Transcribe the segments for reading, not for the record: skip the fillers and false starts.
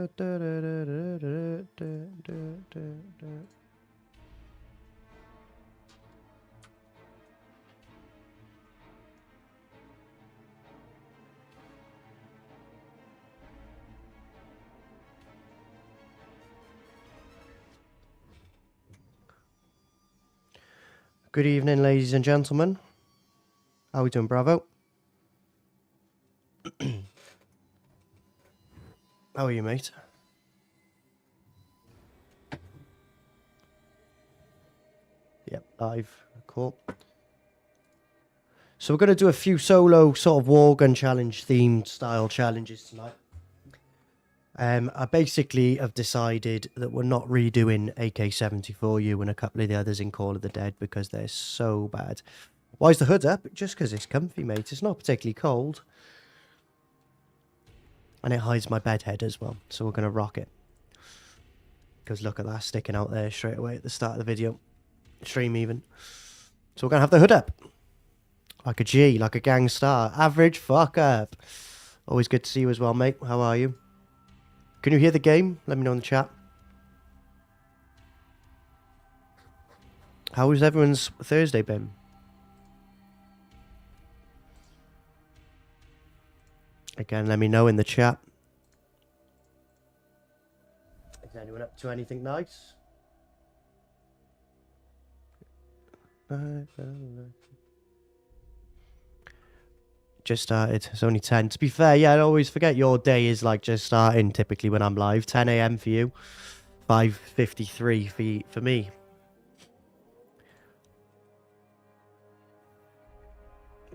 Good evening, ladies and gentlemen. How are we doing, Bravo? How are you, mate? Yep, live. Cool. So we're going to do a few solo sort of war gun challenge themed style challenges tonight. I basically have decided that we're not redoing AK-74U and a couple of the others in Call of the Dead because they're so bad. Why is the hood up? Just because it's comfy, mate. It's not particularly cold. And it hides my bed head as well. So we're going to rock it. Because look at that sticking out there straight away at the start of the video. Stream even. So we're going to have the hood up. Like a G, like a gang star. Average fuck up. Always good to see you as well, mate. How are you? Can you hear the game? Let me know in the chat. How has everyone's Thursday been? Again, let me know in the chat. Is anyone up to anything nice? Just started. It's only 10. To be fair, yeah, I always forget your day is like just starting typically when I'm live. 10 a.m. for you. 5:53 for me.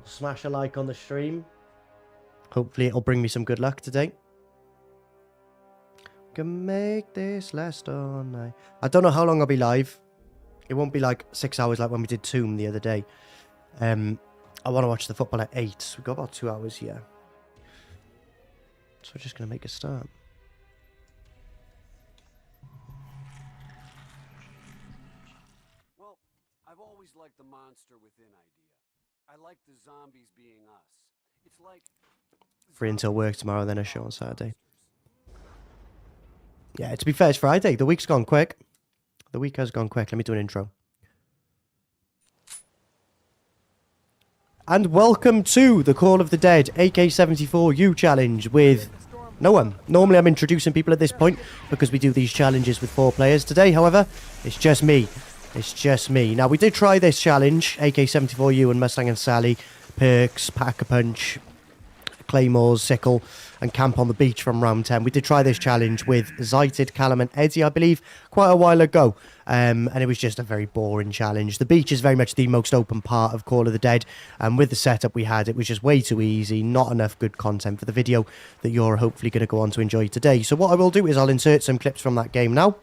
Smash a like on the stream. Hopefully it'll bring me some good luck today. Can make this last all night. I don't know how long I'll be live. It won't be like 6 hours like when we did Tomb the other day. I want to watch the football at 8. We've got about 2 hours here. So we're just going to make a start. Well, I've always liked the monster within idea. I like the zombies being us. It's like... Free until work tomorrow, then a show on Saturday. Yeah, to be fair, it's Friday. The week's gone quick. The week has gone quick. Let me do an intro. And welcome to the Call of the Dead AK-74U challenge with no one. Normally I'm introducing people at this point because we do these challenges with 4 players. Today, however, it's just me. It's just me. Now, we did try this challenge, AK-74U and Mustang and Sally, perks, pack-a-punch, claymores, sickle, and camp on the beach from round 10. We did try this challenge with Shite, Callum and Eddie, I believe, quite a while ago. And it was just a very boring challenge. The beach is very much the most open part of Call of the Dead. And with the setup we had, it was just way too easy. Not enough good content for the video that you're hopefully going to go on to enjoy today. So what I will do is I'll insert some clips from that game now.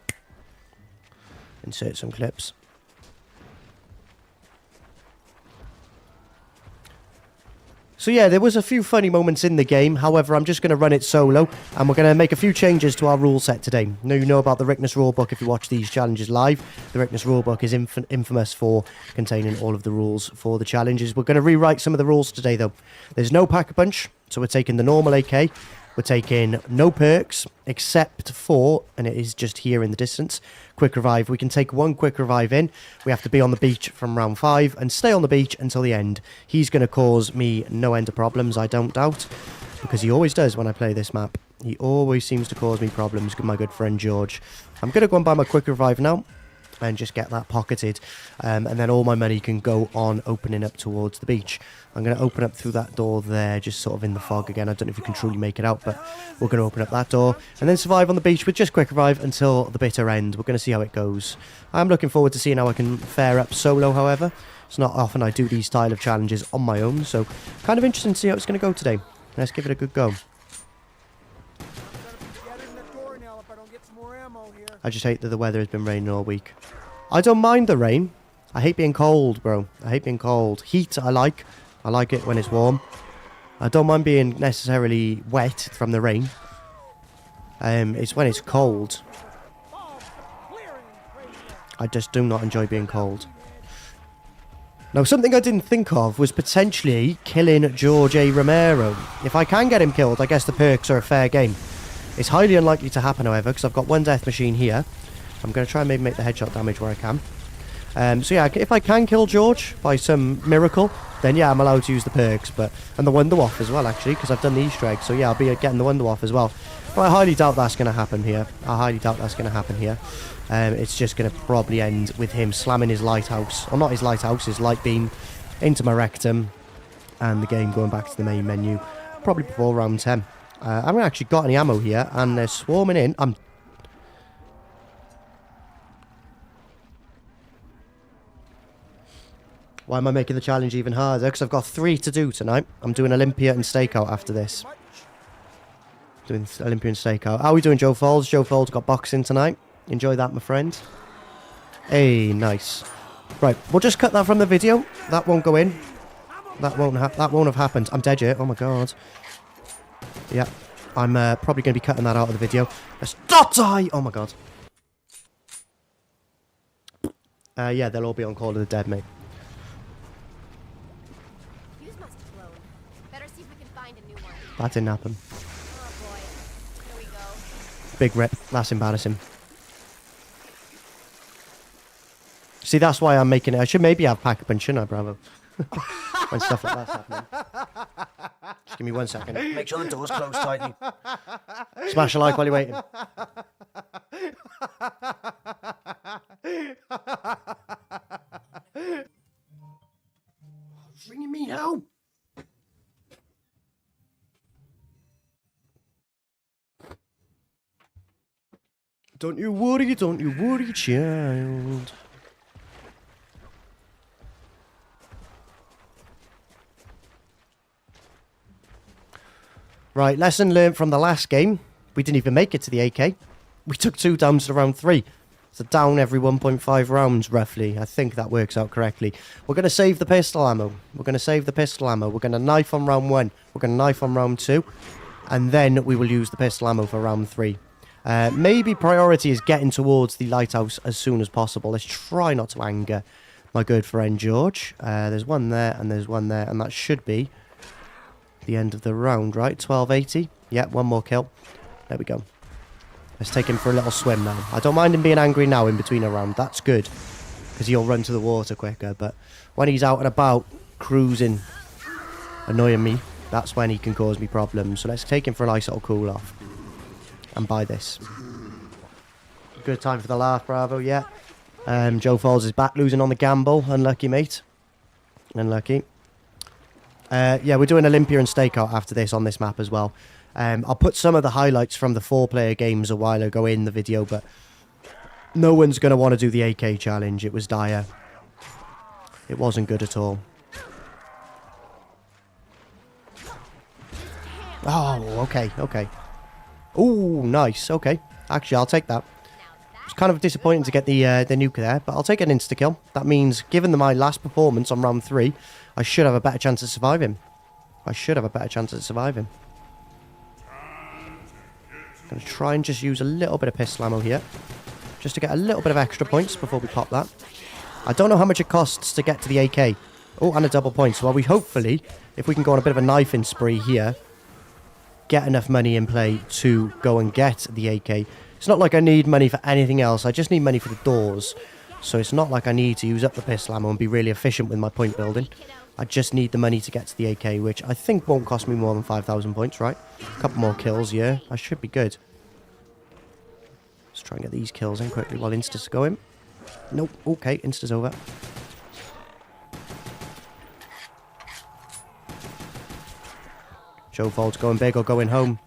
Insert some clips. So yeah, there was a few funny moments in the game. However, I'm just going to run it solo, and we're going to make a few changes to our rule set today. Now, you know about the Ricktness rulebook if you watch these challenges live. The Ricktness rulebook is infamous for containing all of the rules for the challenges. We're going to rewrite some of the rules today, though. There's no pack-a-punch, so we're taking the normal AK. We're taking no perks, except for, and it is just here in the distance, quick revive. We can take 1 quick revive in. We have to be on the beach from round 5 and stay on the beach until the end. He's going to cause me no end of problems, I don't doubt, because he always does when I play this map. He always seems to cause me problems, my good friend George. I'm going to go and buy my quick revive now and just get that pocketed, and then all my money can go on opening up towards the beach. I'm going to open up through that door there, just sort of in the fog again. I don't know if you can truly make it out, but we're going to open up that door and then survive on the beach with just quick revive until the bitter end. We're going to see how it goes. I'm looking forward to seeing how I can fare up solo, however. It's not often I do these style of challenges on my own, so kind of interesting to see how it's going to go today. Let's give it a good go. I just hate that the weather has been raining all week. I don't mind the rain. I hate being cold, bro. I hate being cold. Heat, I like. I like it when it's warm. I don't mind being necessarily wet from the rain. It's when it's cold. I just do not enjoy being cold. Now, something I didn't think of was potentially killing George A. Romero. If I can get him killed, I guess the perks are a fair game. It's highly unlikely to happen, however, because I've got one death machine here. I'm going to try and maybe make the headshot damage where I can. So yeah, if I can kill George by some miracle, then yeah, I'm allowed to use the perks, and the Wonder Waff as well, actually, because I've done the Easter egg. So yeah, I'll be getting the Wonder Waff as well. But I highly doubt that's going to happen here. It's just going to probably end with him slamming his lighthouse, or not his lighthouse, his light beam into my rectum, and the game going back to the main menu, probably before round 10. I haven't actually got any ammo here, and they're swarming in. Why am I making the challenge even harder? Because I've got 3 to do tonight. I'm doing Olympia and Stakeout after this. Doing Olympia and Stakeout. How are we doing, Joe Falls? Joe Falls got boxing tonight. Enjoy that, my friend. Hey, nice. Right, we'll just cut that from the video. That won't go in. That won't have happened. I'm dead yet. Oh my god. Yeah, I'm probably going to be cutting that out of the video. Let's not die! Oh my god. Yeah, they'll all be on Call of the Dead, mate. Fuse must have blown. Better see if we can find a new one. That didn't happen. Oh boy. Here we go. Big rip. That's embarrassing. See, that's why I'm making it. I should maybe have pack-a-punch, shouldn't I, Bravo? When stuff like that's happening. Just give me 1 second. Make sure the door's closed tightly. Smash a like while you're waiting. What's ringing me now? Don't you worry, child. Right, lesson learned from the last game. We didn't even make it to the AK. We took 2 downs to round 3. So down every 1.5 rounds, roughly. I think that works out correctly. We're going to save the pistol ammo. We're going to knife on round 1. We're going to knife on round 2. And then we will use the pistol ammo for round 3. Maybe priority is getting towards the lighthouse as soon as possible. Let's try not to anger my good friend George. There's one there and there's one there. And that should be the end of the round, right? 1280. Yeah, one more kill. There we go. Let's take him for a little swim now. I don't mind him being angry now in between a round. That's good. Because he'll run to the water quicker. But when he's out and about, cruising, annoying me, that's when he can cause me problems. So let's take him for a nice little cool off. And buy this. Good time for the laugh, Bravo, yeah. Joe Falls is back losing on the gamble. Unlucky, mate. Unlucky. Yeah, we're doing Olympia and Stakeout after this on this map as well. I'll put some of the highlights from the 4-player games a while ago in the video, but no one's going to want to do the AK challenge. It was dire. It wasn't good at all. Oh, okay, okay. Oh, nice, okay. Actually, I'll take that. It's kind of disappointing to get the nuke there, but I'll take an insta-kill. That means, given my last performance on round 3, I should have a better chance of surviving. Going to try and just use a little bit of pistol ammo here. Just to get a little bit of extra points before we pop that. I don't know how much it costs to get to the AK. Oh, and a double point. So we hopefully, if we can go on a bit of a knifing spree here, get enough money in play to go and get the AK. It's not like I need money for anything else. I just need money for the doors. So it's not like I need to use up the pistol ammo and be really efficient with my point building. I just need the money to get to the AK, which I think won't cost me more than 5,000 points, right? A couple more kills, yeah. I should be good. Let's try and get these kills in quickly while Insta's going. Nope. Okay, Insta's over. Joe Falls going big or going home.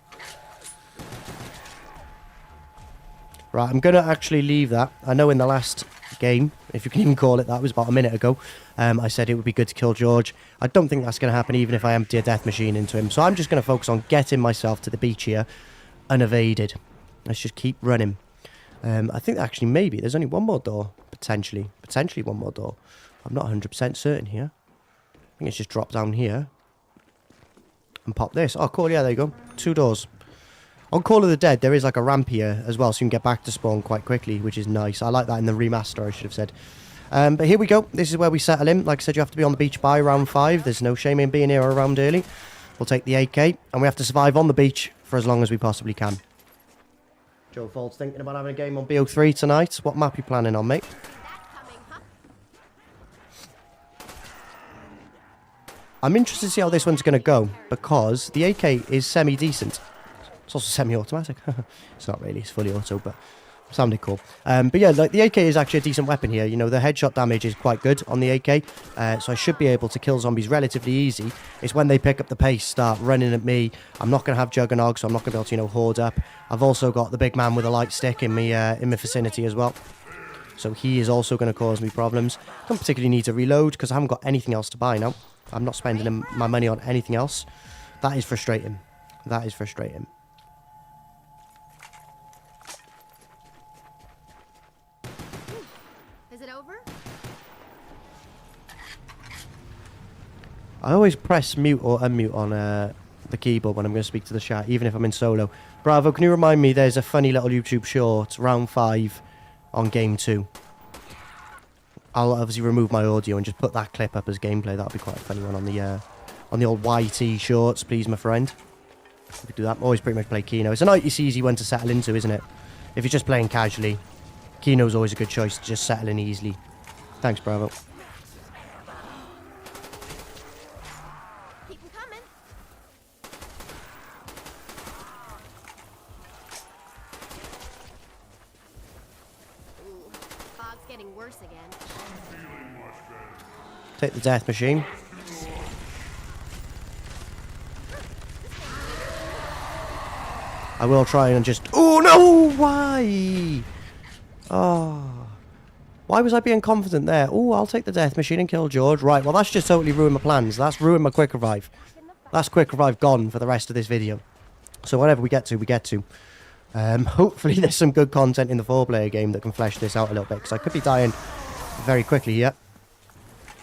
Right, I'm going to actually leave that. I know in the last game, if you can even call it that, was about a minute ago, I said it would be good to kill George. I don't think that's going to happen even if I empty a death machine into him. So I'm just going to focus on getting myself to the beach here unevaded. Let's just keep running. I think actually maybe there's only one more door, potentially. Potentially one more door. I'm not 100% certain here. I think it's just drop down here and pop this. Oh, cool. Yeah, there you go. 2 doors. On Call of the Dead, there is like a ramp here as well, so you can get back to spawn quite quickly, which is nice. I like that in the remaster, I should have said. But here we go. This is where we settle in. Like I said, you have to be on the beach by round 5. There's no shame in being here around early. We'll take the AK, and we have to survive on the beach for as long as we possibly can. Joe Fault's thinking about having a game on BO3 tonight. What map you planning on, mate? That coming, huh? I'm interested to see how this one's going to go, because the AK is semi-decent. It's also semi-automatic. It's not really, it's fully auto, but sounded cool. But yeah, like the AK is actually a decent weapon here. You know, the headshot damage is quite good on the AK, so I should be able to kill zombies relatively easy. It's when they pick up the pace, start running at me. I'm not going to have Juggernog, so I'm not going to be able to, you know, hoard up. I've also got the big man with a light stick in my vicinity as well. So he is also going to cause me problems. Don't particularly need to reload because I haven't got anything else to buy now. I'm not spending my money on anything else. That is frustrating. That is frustrating. Is it over? I always press mute or unmute on the keyboard when I'm going to speak to the chat, even if I'm in solo. Bravo, can you remind me there's a funny little YouTube short, round 5 on game 2. I'll obviously remove my audio and just put that clip up as gameplay. That'll be quite a funny one on the old YT shorts, please, my friend. We could do that. Always pretty much play Kino. It's a nice, easy one to settle into, isn't it? If you're just playing casually, Kino's always a good choice to just settle in easily. Thanks, Bravo. Keep 'em coming. Ooh, fog's getting worse again. Take the death machine. I will try and just... Oh, no! Why? Oh. Why was I being confident there? Oh, I'll take the death machine and kill George. Right, well, that's just totally ruined my plans. That's ruined my quick revive. That's quick revive gone for the rest of this video. So whatever we get to, we get to. Hopefully there's some good content in the 4-player game that can flesh this out a little bit, because I could be dying very quickly here.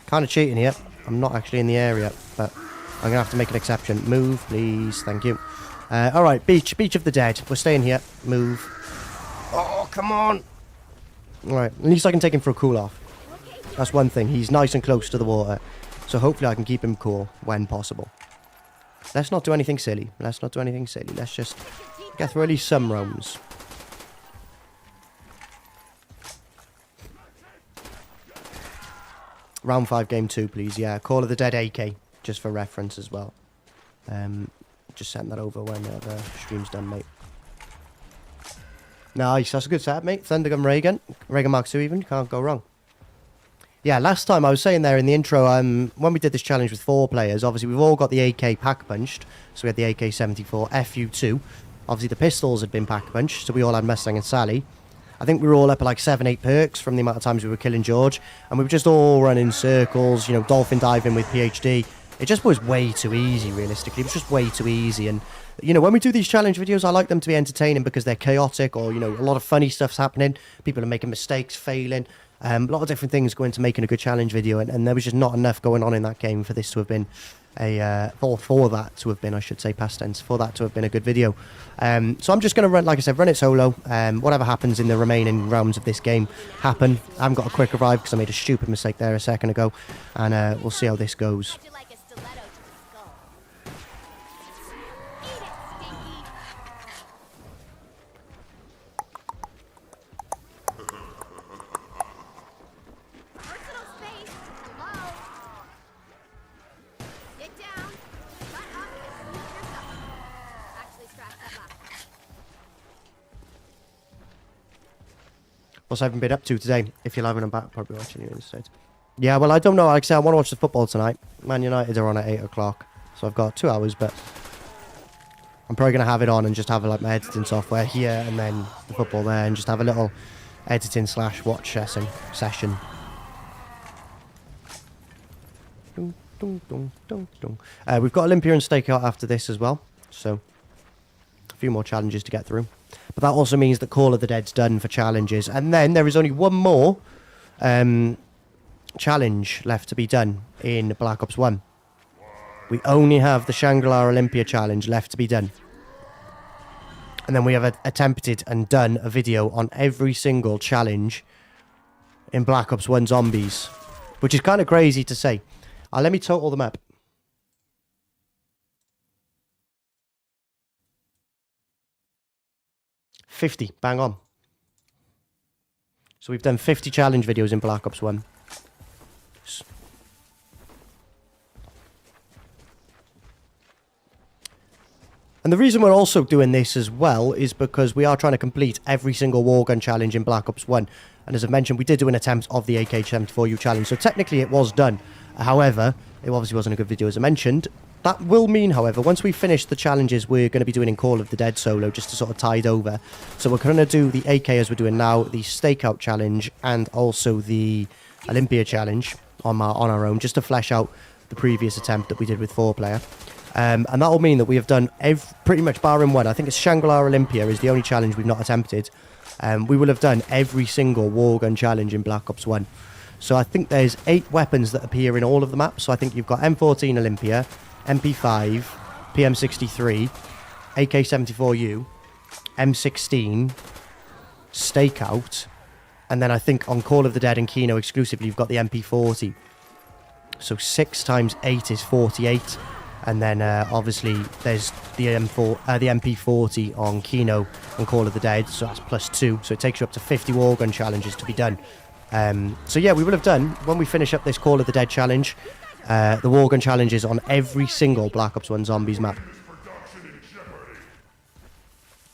Kind of cheating here. I'm not actually in the area, but I'm going to have to make an exception. Move, please. Thank you. Alright, beach of the dead. We're staying here. Move. Oh, come on. Alright, at least I can take him for a cool off. That's one thing. He's nice and close to the water. So hopefully I can keep him cool when possible. Let's not do anything silly. Let's not do anything silly. Let's just get through at least some roams. Round 5, game 2, please. Yeah, Call of the Dead AK, just for reference as well. Just send that over when the stream's done, mate. Nice, that's a good setup, mate. Thundergun Reagan. Reagan Mark II even. Can't go wrong. Yeah, last time I was saying there in the intro, when we did this challenge with 4 players, obviously we've all got the AK pack-punched. So we had the AK-74 FU2. Obviously the pistols had been pack-punched, so we all had Mustang and Sally. I think we were all up at like 7-8 perks from the amount of times we were killing George. And we were just all running circles, you know, dolphin diving with PhD. It just was way too easy, realistically. It was just way too easy. And, you know, when we do these challenge videos, I like them to be entertaining because they're chaotic, or, you know, a lot of funny stuff's happening. People are making mistakes, failing. A lot of different things go into making a good challenge video. And there was just not enough going on in that game for this to have been for that to have been, I should say, past tense, for that to have been a good video. So I'm just going to run, like I said, run it solo. Whatever happens in the remaining rounds of this game happen. I haven't got a quick revive because I made a stupid mistake there a second ago. And we'll see how this goes. How'd you like a stiletto to the skull? Eat it, Stinky! Personal space. Hello? Get down. Butt up and move yourself. Actually, strap that up. What's I haven't been up to today? If you're having a back, probably watching you instead. Yeah, well, I don't know. Like I said, I want to watch the football tonight. Man United are on at 8 o'clock. So I've got 2 hours, but I'm probably going to have it on and just have like my editing software here and then the football there and just have a little editing / watch session. We've got Olympia and Stakeout after this as well. So a few more challenges to get through. But that also means that Call of the Dead's done for challenges. And then there is only one more challenge left to be done in Black Ops 1. We only have the Shangri-La Olympia challenge left to be done. And then we have attempted and done a video on every single challenge in Black Ops 1 Zombies. Which is kind of crazy to say. Let me total them up. 50, bang on. So we've done 50 challenge videos in Black Ops 1. And the reason we're also doing this as well is because we are trying to complete every single war gun challenge in Black Ops 1. And as I've mentioned, we did do an attempt of the AK-74U challenge, so technically it was done. However, it obviously wasn't a good video as I mentioned. That will mean, however, once we finish the challenges we're going to be doing in Call of the Dead solo, just to sort of tide over. So we're going to do the AK as we're doing now, the Stakeout challenge, and also the Olympia challenge on our own, just to flesh out the previous attempt that we did with 4-player. And that will mean that we have done pretty much barring one. I think it's Shangri-La Olympia is the only challenge we've not attempted. We will have done every single war gun challenge in Black Ops 1. So I think there's 8 weapons that appear in all of the maps. So I think you've got M14 Olympia, MP5, PM63, AK-74U, M16, Stakeout, and then I think on Call of the Dead and Kino exclusively you've got the MP40. So 6 times 8 is 48. And then obviously there's the MP40 on Kino and Call of the Dead, so that's +2. So it takes you up to 50 war gun challenges to be done. So yeah, we will have done, when we finish up this Call of the Dead challenge, the war gun challenges on every single Black Ops 1 Zombies map.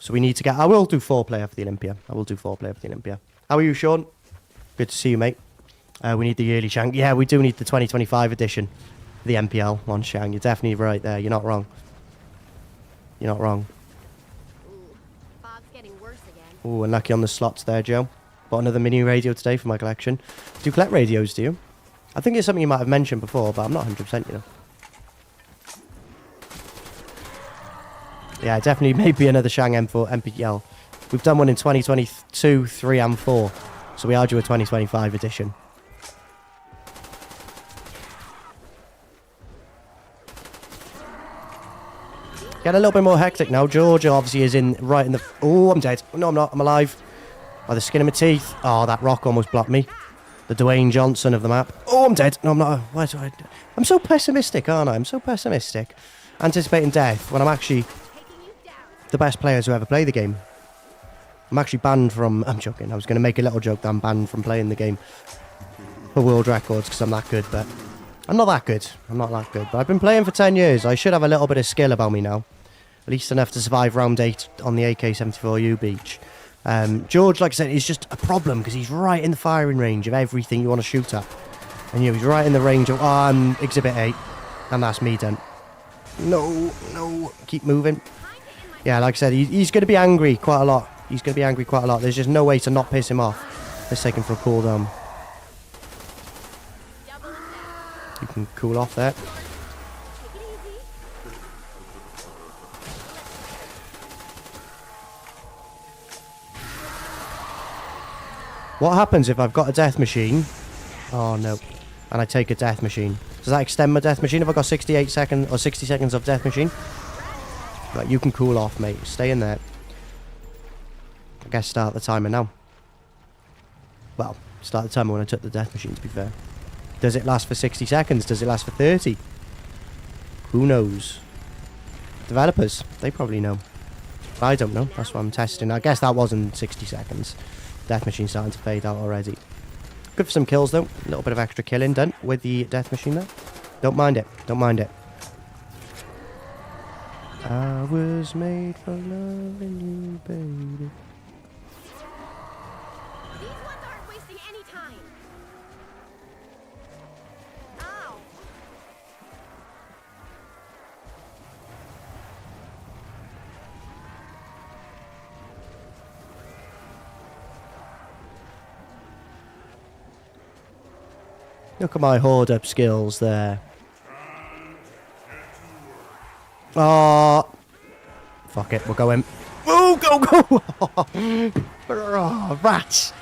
So we need to get... I will do 4-player for the Olympia. I will do 4-player for the Olympia. How are you, Sean? Good to see you, mate. We need the yearly Shang. Yeah, we do need the 2025 edition. The MPL on Shang. You're definitely right there. You're not wrong. You're not wrong. Ooh, fog's getting worse again. Ooh, unlucky on the slots there, Joe. Bought another mini radio today for my collection. Do you collect radios, do you? I think it's something you might have mentioned before, but I'm not 100%, you know. Yeah, definitely maybe another Shang M4 MPL. We've done one in 2022, 3 and 4. So we are due a 2025 edition. Get a little bit more hectic now. Georgia obviously is right in the... Oh, I'm dead. No, I'm not. I'm alive. By the skin of my teeth. Oh, that rock almost blocked me. The Dwayne Johnson of the map. Oh, I'm dead. No, I'm not. Why do I... I'm so pessimistic, aren't I? I'm so pessimistic. Anticipating death when I'm actually the best players who ever play the game. I'm actually banned from... I'm joking. I was going to make a little joke that I'm banned from playing the game for world records because I'm that good, but... I'm not that good. I'm not that good. But I've been playing for 10 years. I should have a little bit of skill about me now. At least enough to survive round 8 on the AK-74U beach. George, like I said, is just a problem because he's right in the firing range of everything you want to shoot at. And you know, he's right in the range of... Oh, Exhibit 8. And that's me done. No, no. Keep moving. Yeah, like I said, he's going to be angry quite a lot. He's going to be angry quite a lot. There's just no way to not piss him off. Let's take him for a cooldown. You can cool off there. What happens if I've got a death machine? Oh no. And I take a death machine. Does that extend my death machine if I got 68 seconds or 60 seconds of death machine? Right, you can cool off, mate. Stay in there. I guess start the timer now. Well, start the timer when I took the death machine, to be fair. Does it last for 60 seconds? Does it last for 30? Who knows? Developers, they probably know. But I don't know. That's what I'm testing. I guess that wasn't 60 seconds. Death machine starting to fade out already. Good for some kills, though. A little bit of extra killing done with the death machine there. Don't mind it. Don't mind it. I was made for loving you, baby. These ones aren't wasting any time. Ow. Look at my hoard up skills there. Oh, fuck it, we're going. Oh, go, go! Oh, rats!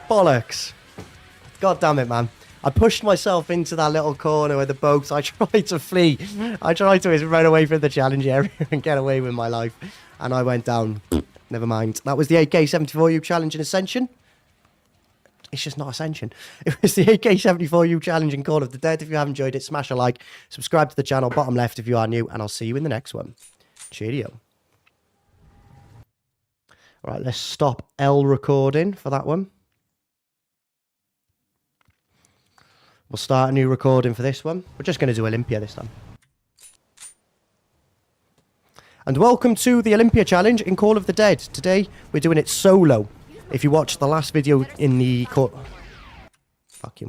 Bollocks! God damn it, man. I pushed myself into that little corner with the boats. I tried to flee. I tried to run away from the challenge area and get away with my life. And I went down. Never mind. That was the AK-74U challenge in Ascension. It's just not Ascension. It was the AK-74U challenge in Call of the Dead. If you haven't enjoyed it, smash a like. Subscribe to the channel, bottom left if you are new. And I'll see you in the next one. Cheerio. Right, let's stop L recording for that one. We'll start a new recording for this one. We're just going to do Olympia this time. And welcome to the Olympia challenge in Call of the Dead. Today, we're doing it solo. If you watched the last video in the... Fuck you.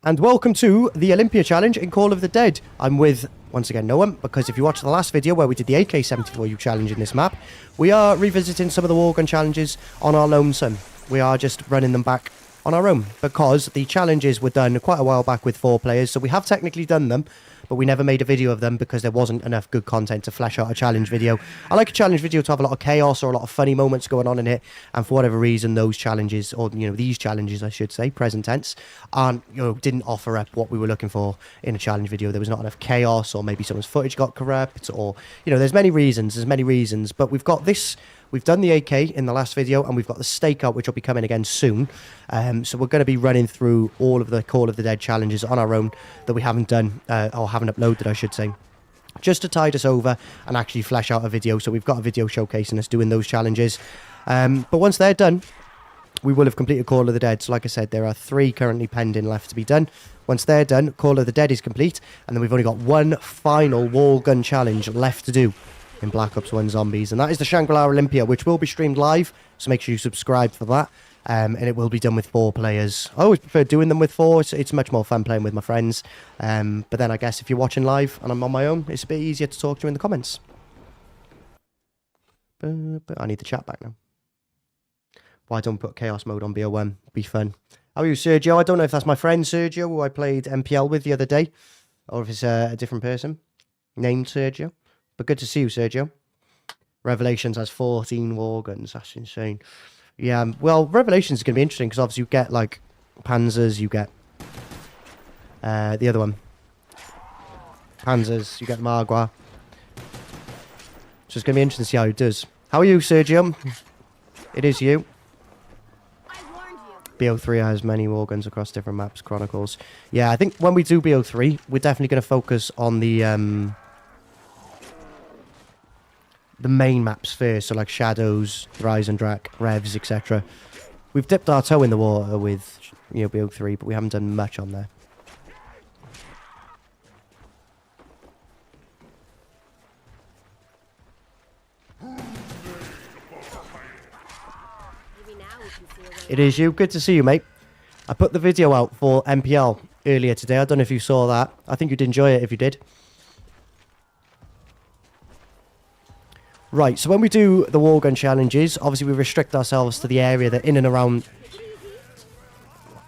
And welcome to the Olympia challenge in Call of the Dead. I'm with, once again, no one, because if you watched the last video where we did the AK-74U challenge in this map, we are revisiting some of the war gun challenges on our lonesome. We are just running them back on our own, because the challenges were done quite a while back with 4 players, so we have technically done them, but we never made a video of them because there wasn't enough good content to flesh out a challenge video. I like a challenge video to have a lot of chaos or a lot of funny moments going on in it, and for whatever reason those challenges, or these challenges I should say, present tense, aren't, didn't offer up what we were looking for in a challenge video. There was not enough chaos, or maybe someone's footage got corrupt, or there's many reasons, but we've got this. We've done the AK in the last video, and we've got the Stakeout, which will be coming again soon. So we're going to be running through all of the Call of the Dead challenges on our own that we haven't done, or haven't uploaded, I should say, just to tide us over and actually flesh out a video. So we've got a video showcasing us doing those challenges. But once they're done, we will have completed Call of the Dead. So like I said, there are 3 currently pending left to be done. Once they're done, Call of the Dead is complete, and then we've only got one final wall gun challenge left to do in Black Ops 1 Zombies, and that is the Shangri-La Olympia, which will be streamed live, so make sure you subscribe for that, and it will be done with 4 players. I always prefer doing them with 4, it's much more fun playing with my friends, but then I guess if you're watching live and I'm on my own, it's a bit easier to talk to in the comments. But I need the chat back now. Why don't we put Chaos Mode on BO1? Be fun. How are you, Sergio? I don't know if that's my friend Sergio, who I played MPL with the other day, or if it's a different person named Sergio. But good to see you, Sergio. Revelations has 14 war guns. That's insane. Yeah, well, Revelations is going to be interesting because obviously you get, like, Panzers, you get the other one. Panzers, you get Margua. So it's going to be interesting to see how he does. How are you, Sergio? It is you. I warned you. BO3 has many war guns across different maps, Chronicles. Yeah, I think when we do BO3, we're definitely going to focus on the main maps first, so like Shadows, Rise and Drac, Revs, etc. We've dipped our toe in the water with, BO3, but we haven't done much on there. Maybe now we can see a way. It is you. Good to see you, mate. I put the video out for MPL earlier today. I don't know if you saw that. I think you'd enjoy it if you did. Right, so when we do the war gun challenges, obviously we restrict ourselves to the area that in and around...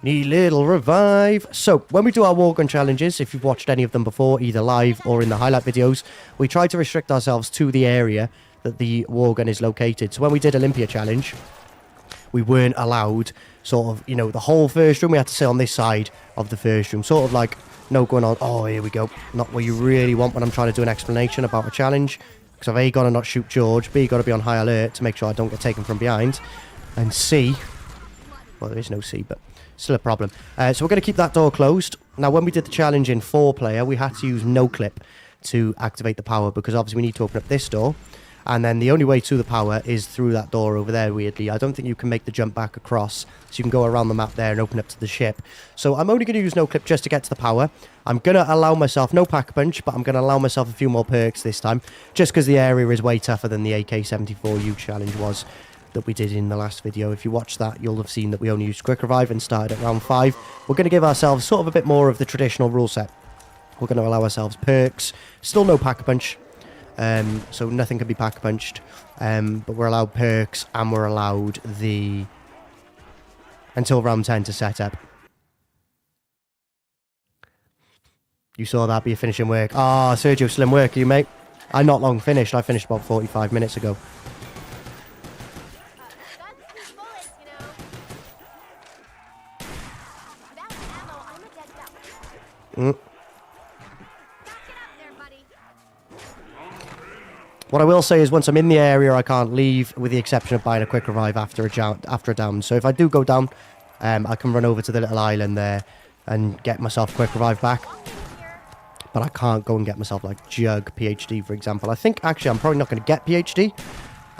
Need little revive. So, when we do our war gun challenges, if you've watched any of them before, either live or in the highlight videos, we try to restrict ourselves to the area that the war gun is located. So when we did Olympia challenge, we weren't allowed sort of, the whole first room. We had to sit on this side of the first room. Sort of like, no going on, oh, here we go. Not what you really want when I'm trying to do an explanation about a challenge. Because I've A, got to not shoot George, B, got to be on high alert to make sure I don't get taken from behind, and C, well, there is no C, but still a problem. So we're going to keep that door closed. Now, when we did the challenge in 4-player, we had to use no clip to activate the power, because obviously we need to open up this door, and then the only way to the power is through that door over there, weirdly. I don't think you can make the jump back across, so you can go around the map there and open up to the ship. So I'm only going to use no clip just to get to the power. I'm going to allow myself, no pack punch, but I'm going to allow myself a few more perks this time, just because the area is way tougher than the AK-74U challenge was that we did in the last video. If you watched that, you'll have seen that we only used quick revive and started at round 5. We're going to give ourselves sort of a bit more of the traditional rule set. We're going to allow ourselves perks, still no pack punch. So nothing can be pack punched, but we're allowed perks, and we're allowed the until round 10 to set up. You saw that be a finishing work. Ah, Sergio, slim work, you mate. I'm not long finished. I finished about 45 minutes ago. Guns and bullets, Without ammo, I'm a dead duck. Back it up there, buddy. What I will say is once I'm in the area, I can't leave, with the exception of buying a quick revive after a down. So if I do go down, I can run over to the little island there and get myself a quick revive back. But I can't go and get myself like Jug, PhD, for example. I think, actually, I'm probably not going to get PhD.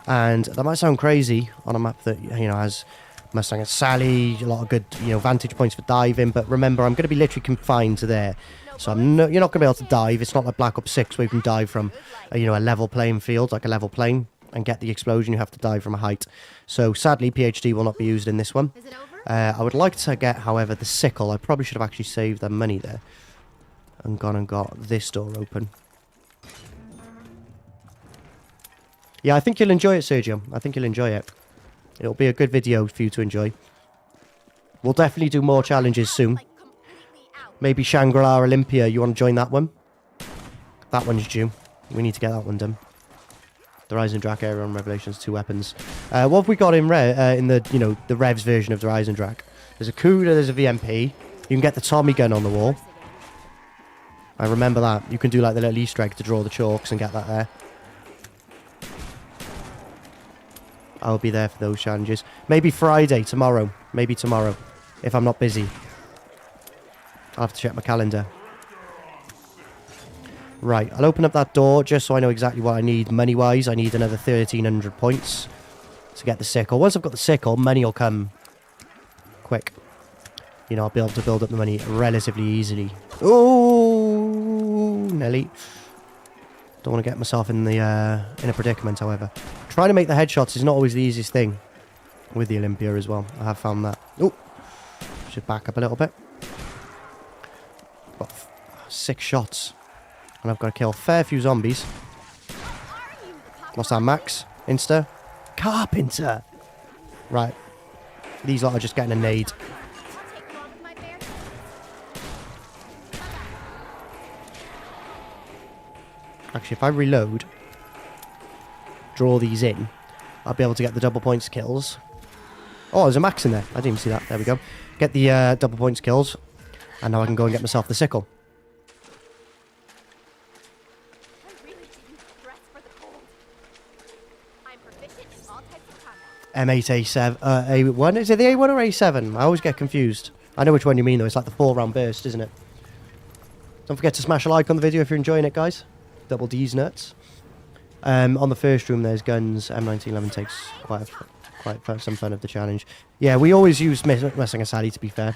And that might sound crazy on a map that, you know, has Mustang and Sally, a lot of good, you know, vantage points for diving. But remember, I'm going to be literally confined to there. So you're not going to be able to dive. It's not like Black Ops 6 where you can dive from, you know, a level playing field, like a level plane, and get the explosion. You have to dive from a height. So sadly, PhD will not be used in this one. Is it over? I would like to get, however, the sickle. I probably should have actually saved the money there and gone and got this door open. Yeah, I think you'll enjoy it, Sergio. I think you'll enjoy it. It'll be a good video for you to enjoy. We'll definitely do more challenges soon. Like completely out. Maybe Shangri-La Olympia. You want to join that one? That one's due. We need to get that one done. The Rise and Drac area on Revelations 2 weapons. What have we got in the, you know, the Revs version of the Rise and Drac? There's a Cuda, there's a VMP. You can get the Tommy gun on the wall. I remember that. You can do like the little Easter egg to draw the chalks and get that there. I'll be there for those challenges. Maybe Friday, tomorrow. Maybe tomorrow, if I'm not busy. I'll have to check my calendar. Right, I'll open up that door just so I know exactly what I need money-wise. I need another 1,300 points to get the sickle. Once I've got the sickle, money will come quick. You know, I'll be able to build up the money relatively easily. Oh, Nelly. Don't want to get myself in a predicament, however. Trying to make the headshots is not always the easiest thing with the Olympia as well. I have found that. Oh, should back up a little bit. Got 6 shots. And I've got to kill a fair few zombies. What's that, Max? Insta? Carpenter! Right. These lot are just getting a nade. Take along with my bear. Actually, if I reload, draw these in, I'll be able to get the double points kills. Oh, there's a Max in there. I didn't even see that. There we go. Get the double points kills. And now I can go and get myself the sickle. I really didn't dress for the cold. I'm proficient in all types of combat. M8A7, A1? Is it the A1 or A7? I always get confused. I know which one you mean though. It's like the 4-round burst, isn't it? Don't forget to smash a like on the video if you're enjoying it, guys. Double D's nuts. On the first room, there's guns. M1911 takes quite some fun of the challenge. Yeah, we always use Mustang and Sally, to be fair.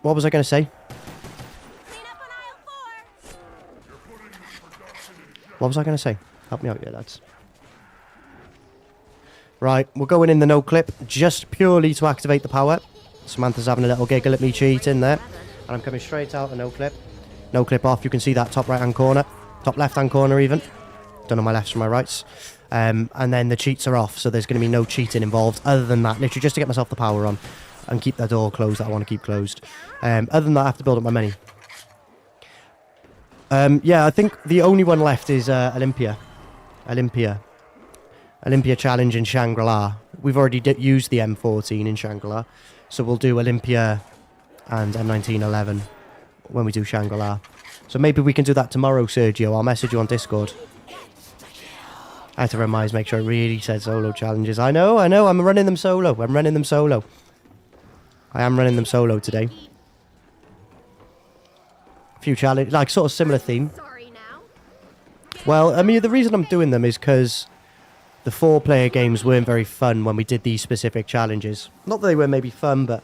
What was I going to say? Clean up on aisle 4. What was I going to say? Help me out here, lads. Right, we're going in the no clip just purely to activate the power. Samantha's having a little giggle at me cheating there. And I'm coming straight out the no clip. No clip off. You can see that top right hand corner. Top left hand corner even. Don't know my lefts from my rights. And then the cheats are off. So there's going to be no cheating involved. Other than that, literally just to get myself the power on. And keep that door closed that I want to keep closed. Other than that, I have to build up my money. Yeah, I think the only one left is Olympia. Olympia challenge in Shangri-La. We've already used the M14 in Shangri-La. So we'll do Olympia and M1911 when we do Shangri-La. So maybe we can do that tomorrow, Sergio. I'll message you on Discord. I have to remind, make sure I really said solo challenges. I know. I'm running them solo. I am running them solo today. A few challenges, like sort of similar theme. Sorry now. Well, I mean, the reason I'm doing them is because the 4-player games weren't very fun when we did these specific challenges. Not that they were maybe fun, but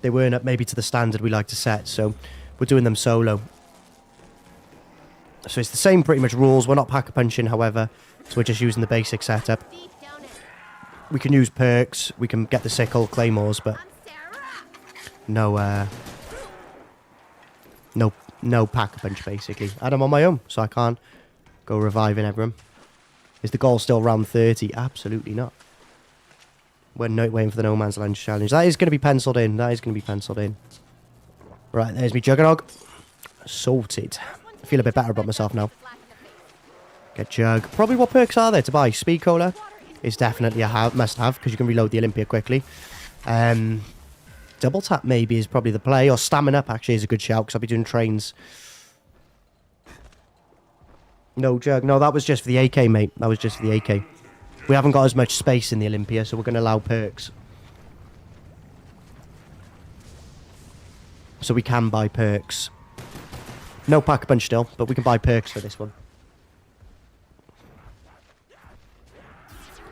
they weren't up maybe to the standard we like to set. So we're doing them solo. So it's the same pretty much rules. We're not pack-a-punching, however. So we're just using the basic setup. Deep down it. We can use perks. We can get the sickle, claymores, but I'm Sarah. no pack-a-punch, basically. And I'm on my own, so I can't go reviving everyone. Is the goal still round 30? Absolutely not. We're not waiting for the No Man's Land challenge. That is going to be penciled in. Right, there's me Juggernog. Sorted. I feel a bit better about myself now. Get Jug. Probably what perks are there to buy? Speed Cola is definitely a must-have because you can reload the Olympia quickly. Double tap maybe is probably the play. Or Stamina Up actually is a good shout because I'll be doing trains. No Jug. No, that was just for the AK, mate. That was just for the AK. We haven't got as much space in the Olympia, so we're going to allow perks. So we can buy perks. No pack-a-punch still, but we can buy perks for this one.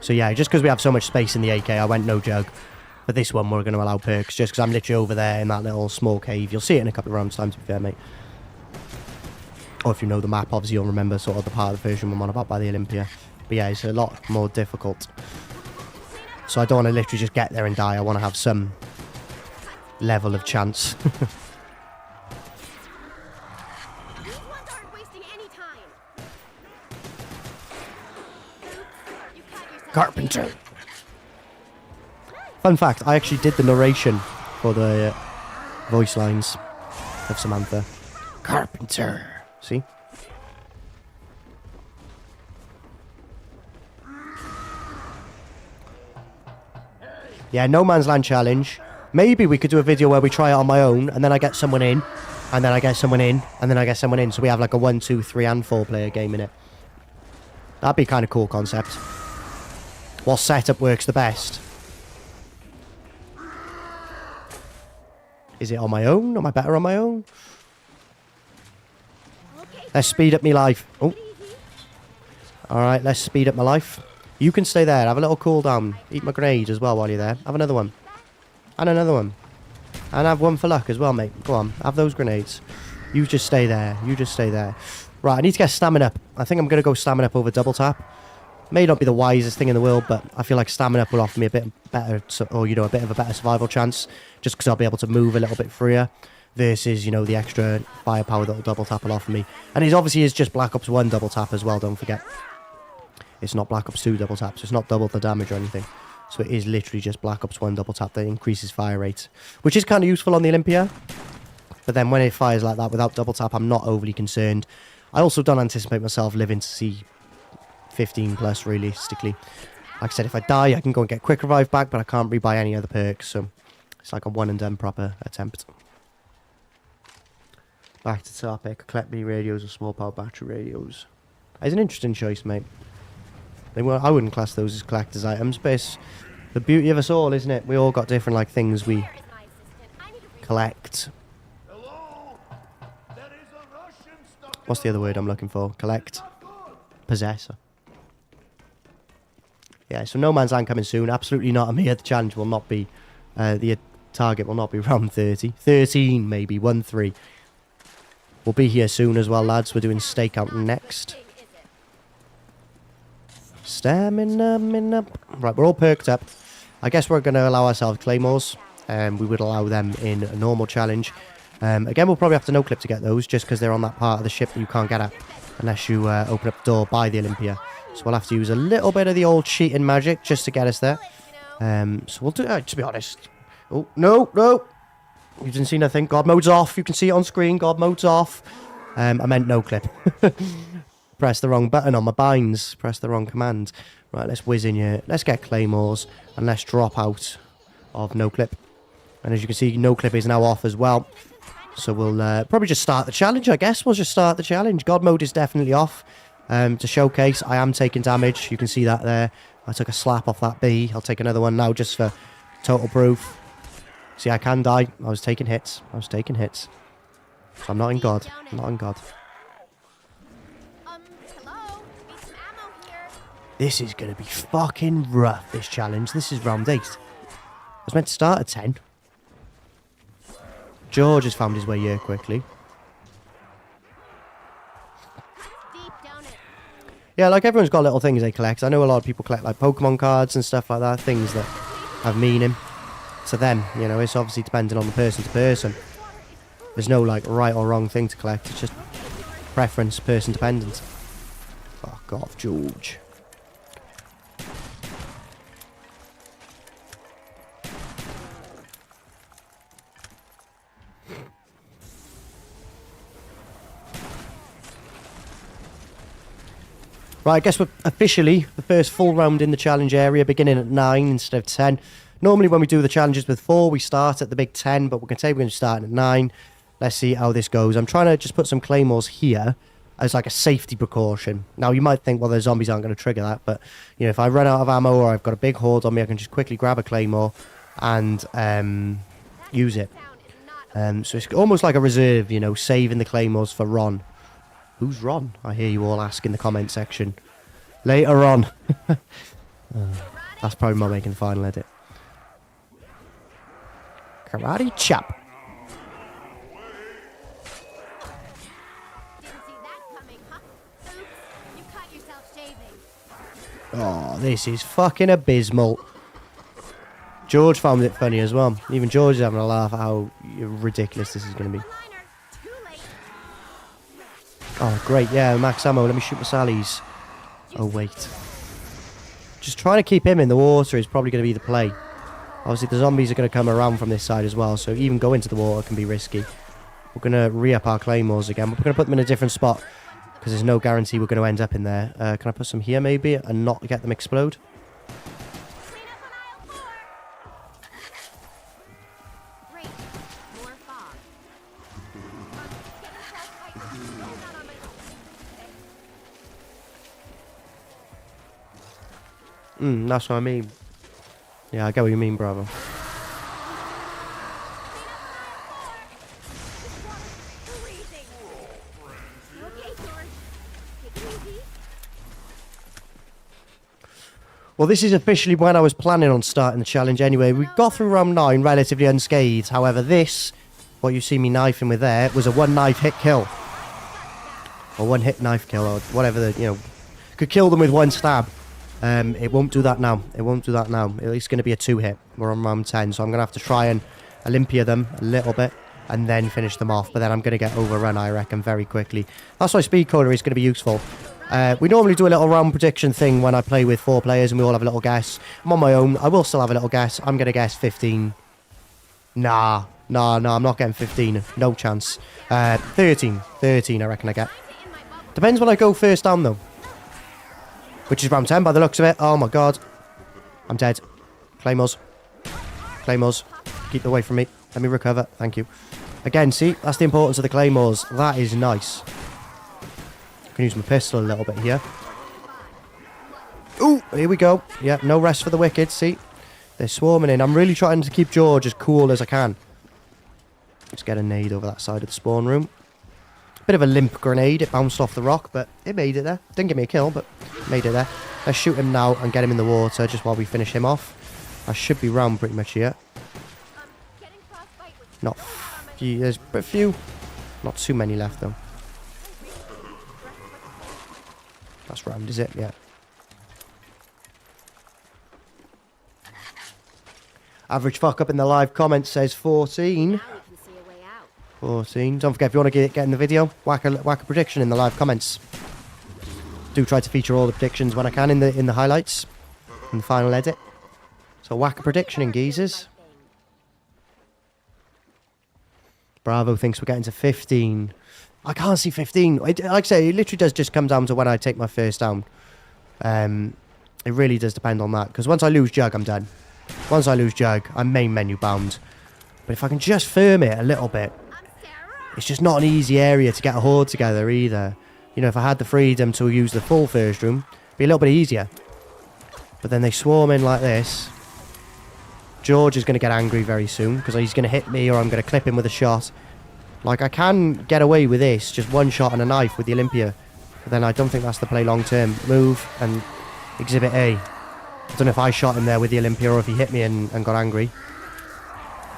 So yeah, just because we have so much space in the AK, I went no jug. For this one, we're going to allow perks, just because I'm literally over there in that little small cave. You'll see it in a couple of rounds time, to be fair, mate. Or if you know the map, obviously you'll remember sort of the part of the version I'm on about by the Olympia. But yeah, it's a lot more difficult. So I don't want to literally just get there and die. I want to have some level of chance. These ones aren't wasting any time. You cut yourself. Carpenter. Fun fact, I actually did the narration for the voice lines of Samantha. Carpenter. See? Yeah, No Man's Land challenge. Maybe we could do a video where we try it on my own, and then I get someone in, and then I get someone in, and then I get someone in, so we have like a 1, 2, 3 and 4 player game in it. That'd be kind of cool concept. What setup works the best? Is it on my own? Am I better on my own? Let's speed up my life. Oh. Alright, let's speed up my life. You can stay there. Have a little cooldown. Eat my grenade as well while you're there. Have another one. And another one. And have one for luck as well, mate. Go on. Have those grenades. You just stay there. You just stay there. Right, I need to get stamina up. I think I'm going to go stamina up over double tap. May not be the wisest thing in the world, but I feel like stamina up will offer me a bit better, or, you know, a bit of a better survival chance. Just because I'll be able to move a little bit freer. Versus, you know, the extra firepower that double tap will offer me. And it obviously is just Black Ops 1 double tap as well, don't forget. It's not Black Ops 2 double tap, so it's not double the damage or anything. So it is literally just Black Ops 1 double tap that increases fire rate. Which is kind of useful on the Olympia. But then when it fires like that without double tap, I'm not overly concerned. I also don't anticipate myself living to see 15 plus, realistically. Like I said, if I die, I can go and get quick revive back, but I can't rebuy any other perks. So it's like a one and done proper attempt. Back to topic. Collect mini radios or small power battery radios. It's an interesting choice, mate. I wouldn't class those as collector's items, but it's the beauty of us all, isn't it? We all got different like things we collect. What's the other word I'm looking for? Collect. Possessor. Yeah, so No Man's Land coming soon. Absolutely not. I mean, the challenge will not be... the target will not be round 30. 13, maybe. 1-3. We'll be here soon as well, lads. We're doing Stakeout next. Stamina. Right, we're all perked up. I guess we're going to allow ourselves claymores. We would allow them in a normal challenge. Again, we'll probably have to no-clip to get those, just because they're on that part of the ship that you can't get at unless you open up the door by the Olympia. So we'll have to use a little bit of the old cheating magic just to get us there. So we'll do to be honest. Oh, no. You didn't see nothing. God mode's off. You can see it on screen. God mode's off. I meant no-clip. Press the wrong button on my binds. Press the wrong command. Right, let's whiz in here. Let's get claymores and let's drop out of no-clip. And as you can see, no-clip is now off as well. So we'll probably just start the challenge, I guess. We'll just start the challenge. God mode is definitely off. To showcase, I am taking damage. You can see that there. I took a slap off that bee. I'll take another one now just for total proof. See, I can die. I was taking hits. So I'm not in God. I'm not in God. Hello? Need some ammo here. This is going to be fucking rough, this challenge. This is round 8. I was meant to start at 10. George has found his way here quickly. Deep down it. Yeah, like everyone's got little things they collect. I know a lot of people collect like Pokemon cards and stuff like that. Things that have meaning to them. You know, it's obviously depending on the person to person. There's no like right or wrong thing to collect. It's just preference, person dependent. Fuck off, George. Right, I guess we're officially the first full round in the challenge area, beginning at 9 instead of 10. Normally when we do the challenges with 4, we start at the big 10, but we're going to start at 9. Let's see how this goes. I'm trying to just put some claymores here as like a safety precaution. Now, you might think, well, the zombies aren't going to trigger that, but, you know, if I run out of ammo or I've got a big horde on me, I can just quickly grab a claymore and use it. So it's almost like a reserve, you know, saving the claymores for Ron. Who's Ron? I hear you all ask in the comment section. Later on. That's probably my making the final edit. Karate chop. Didn't see that coming, huh? Oops, you caught yourself shaving. Oh, this is fucking abysmal. George found it funny as well. Even George is having a laugh at how ridiculous this is going to be. Liner, too late. Oh, great. Yeah, max ammo. Let me shoot my Sallies. Oh, wait. Just trying to keep him in the water is probably going to be the play. Obviously, the zombies are going to come around from this side as well, so even going into the water can be risky. We're going to re-up our claymores again, but we're going to put them in a different spot because there's no guarantee we're going to end up in there. Can I put some here, maybe, and not get them explode? Clean up on aisle 4. Great. More fog. Getting frostbite. No, not on my That's what I mean. Yeah, I get what you mean, Bravo. freezing. Okay, George. Take it easy. Well, this is officially when I was planning on starting the challenge anyway. We got through round 9 relatively unscathed. However, this, what you see me knifing with there, was a one knife hit kill. Or one hit knife kill, or whatever, could kill them with one stab. It won't do that now. It won't do that now. It's going to be a 2-hit. We're on round 10, so I'm going to have to try and Olympia them a little bit and then finish them off. But then I'm going to get overrun, I reckon, very quickly. That's why Speed Coder is going to be useful. We normally do a little round prediction thing when I play with 4 players and we all have a little guess. I'm on my own. I will still have a little guess. I'm going to guess 15. Nah, I'm not getting 15. No chance. 13. 13, I reckon I get. Depends when I go first down, though. Which is round 10 by the looks of it. Oh my god. I'm dead. Claymores. Claymores. Keep away from me. Let me recover. Thank you. Again, see? That's the importance of the claymores. That is nice. I can use my pistol a little bit here. Ooh, here we go. Yeah, no rest for the wicked. See? They're swarming in. I'm really trying to keep George as cool as I can. Let's get a nade over that side of the spawn room. Bit of a limp grenade. It bounced off the rock, but it made it there. Didn't give me a kill, but made it there. Let's shoot him now and get him in the water just while we finish him off. I should be round pretty much here. Getting frostbite with Not few. There's a few. Not too many left, though. That's round, is it? Yeah. Average fuck up in the live comments says 14. now we can see a way out. 14. Don't forget, if you want to get in the video, whack a prediction in the live comments. Do try to feature all the predictions when I can in the highlights, in the final edit. So whack a prediction in, geezers. Bravo thinks we're getting to 15. I can't see 15. Like I say, it literally does just come down to when I take my first down. It really does depend on that. Because once I lose Jug, I'm done. Once I lose Jug, I'm main menu bound. But if I can just firm it a little bit, it's just not an easy area to get a horde together either. You know, if I had the freedom to use the full first room, it'd be a little bit easier. But then they swarm in like this. George is going to get angry very soon because he's going to hit me or I'm going to clip him with a shot. Like, I can get away with this, just one shot and a knife with the Olympia. But then I don't think that's the play long term. Move and exhibit A. I don't know if I shot him there with the Olympia or if he hit me and got angry.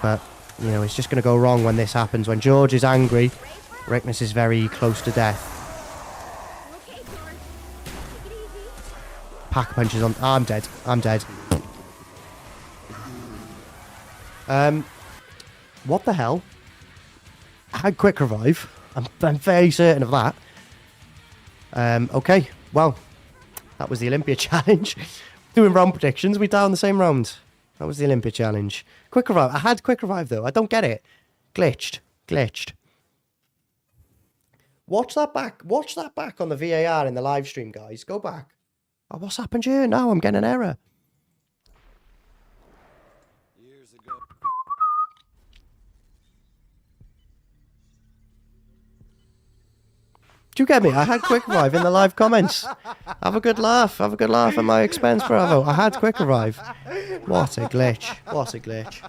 But, you know, it's just going to go wrong when this happens. When George is angry, Ricktness is very close to death. Okay, George. Take it easy. Pack punches on. Oh, I'm dead. I'm dead. What the hell? I had quick revive. I'm very certain of that. Okay, well, that was the Olympia challenge. Doing round predictions, we down the same round. That was the Olympia challenge. Quick revive. I had quick revive though. I don't get it. Glitched. Watch that back. Watch that back on the VAR in the live stream, guys. Go back. Oh, what's happened here? Now I'm getting an error. Years ago. Do you get me? I had quick revive in the live comments. Have a good laugh. Have a good laugh at my expense, Bravo. I had quick revive. What a glitch. What a glitch.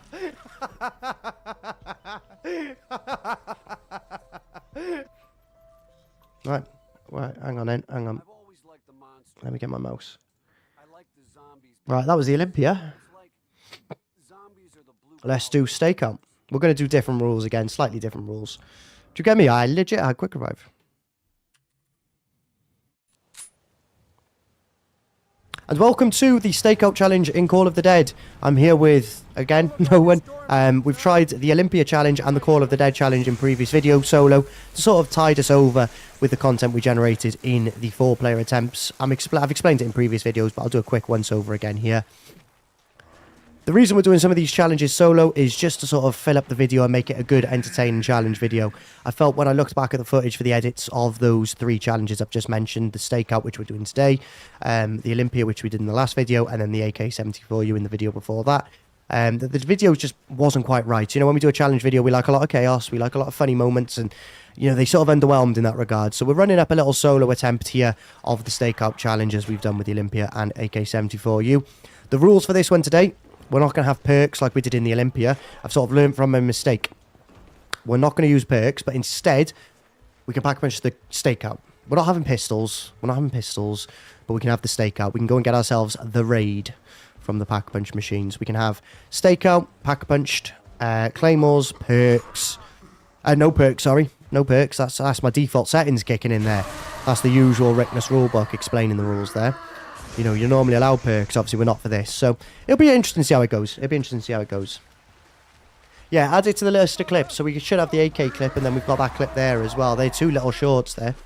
Right. Hang on then. Hang on. I've always liked the monster. Let me get my mouse. I like the zombie. Right, that was the Olympia. like zombies are the blue. Let's do Stakeout. We're going to do different rules again, slightly different rules. Do you get me? I legit had quick revive. And welcome to the Stakeout challenge in Call of the Dead. I'm here with, again, no one. We've tried the Olympia challenge and the Call of the Dead challenge in previous videos solo to sort of tide us over with the content we generated in the 4-player attempts. I've explained it in previous videos, but I'll do a quick once over again here. The reason we're doing some of these challenges solo is just to sort of fill up the video and make it a good, entertaining challenge video. I felt when I looked back at the footage for the edits of those 3 challenges I've just mentioned, the Stakeout, which we're doing today, the Olympia, which we did in the last video, and then the AK-74U in the video before that, the video just wasn't quite right. You know, when we do a challenge video, we like a lot of chaos, we like a lot of funny moments, and, you know, they sort of underwhelmed in that regard. So we're running up a little solo attempt here of the Stakeout challenge as we've done with the Olympia and AK-74U. The rules for this one today: we're not going to have perks like we did in the Olympia. I've sort of learned from my mistake. We're not going to use perks, but instead, we can pack punch the Stakeout. We're not having pistols. We're not having pistols, but we can have the Stakeout. We can go and get ourselves the raid from the pack punch machines. We can have Stakeout, pack punched, claymores, perks. No perks, sorry. No perks. That's my default settings kicking in there. That's the usual Ricktness rulebook explaining the rules there. You know, you're normally allowed perks. Obviously, we're not for this. So, it'll be interesting to see how it goes. It'll be interesting to see how it goes. Yeah, add it to the list of clips. So, we should have the AK clip, and then we've got that clip there as well. They're 2 little shorts there.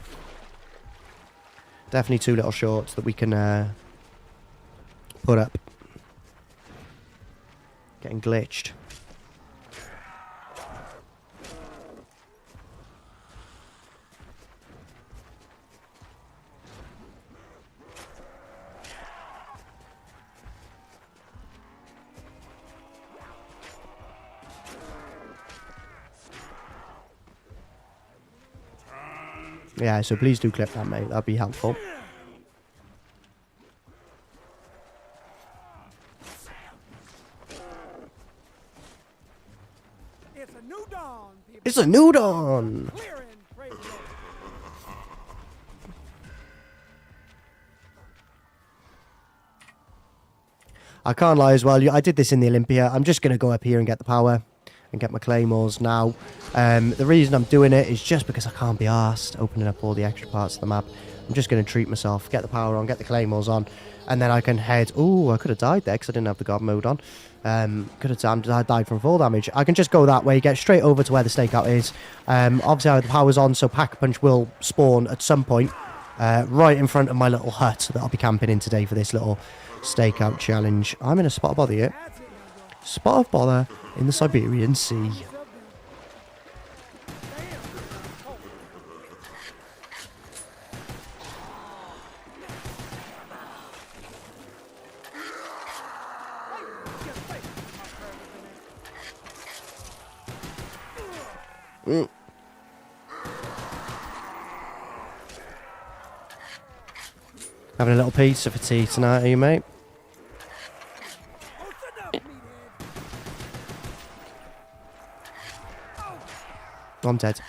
Definitely 2 little shorts that we can put up. Getting glitched. Yeah, so please do clip that, mate. That'd be helpful. It's a new dawn, people. It's a new dawn! Clearing, praise the Lord. I can't lie as well. I did this in the Olympia. I'm just going to go up here and get the power and get my claymores now. The reason I'm doing it is just because I can't be arsed opening up all the extra parts of the map. I'm just going to treat myself, get the power on, get the claymores on, and then I can head... Ooh, I could have died there because I didn't have the God mode on. Could have I died from fall damage. I can just go that way, get straight over to where the Stakeout is. Obviously, I have the power's on, so Pack Punch will spawn at some point right in front of my little hut that I'll be camping in today for this little Stakeout challenge. I'm in a spot of bother here. Spot of bother in the Siberian Sea. Having a little pizza for tea tonight, are you, mate? I'm dead.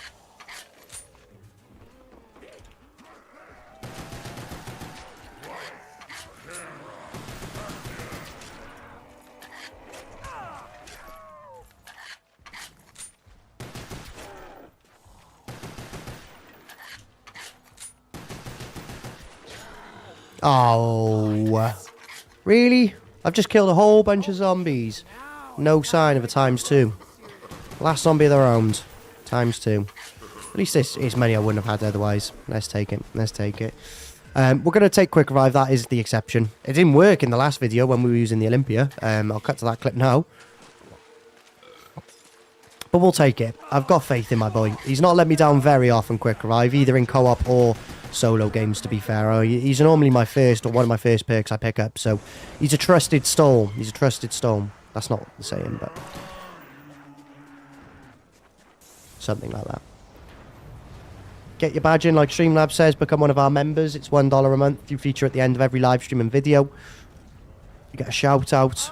Oh, really? I've just killed a whole bunch of zombies. No sign of a ×2. Last zombie of the round. ×2. At least this is money I wouldn't have had otherwise. Let's take it. Let's take it. We're going to take quick revive. That is the exception. It didn't work in the last video when we were using the Olympia. I'll cut to that clip now. But we'll take it. I've got faith in my boy. He's not let me down very often, quick revive, either in co-op or solo games, to be fair. He's normally my first, or one of my first perks I pick up. So he's a trusted stone. He's a trusted stone. That's not the saying, but something like that. Get your badge in, like Streamlabs says. Become one of our members. It's $1 a month. You feature at the end of every live stream and video. You get a shout out.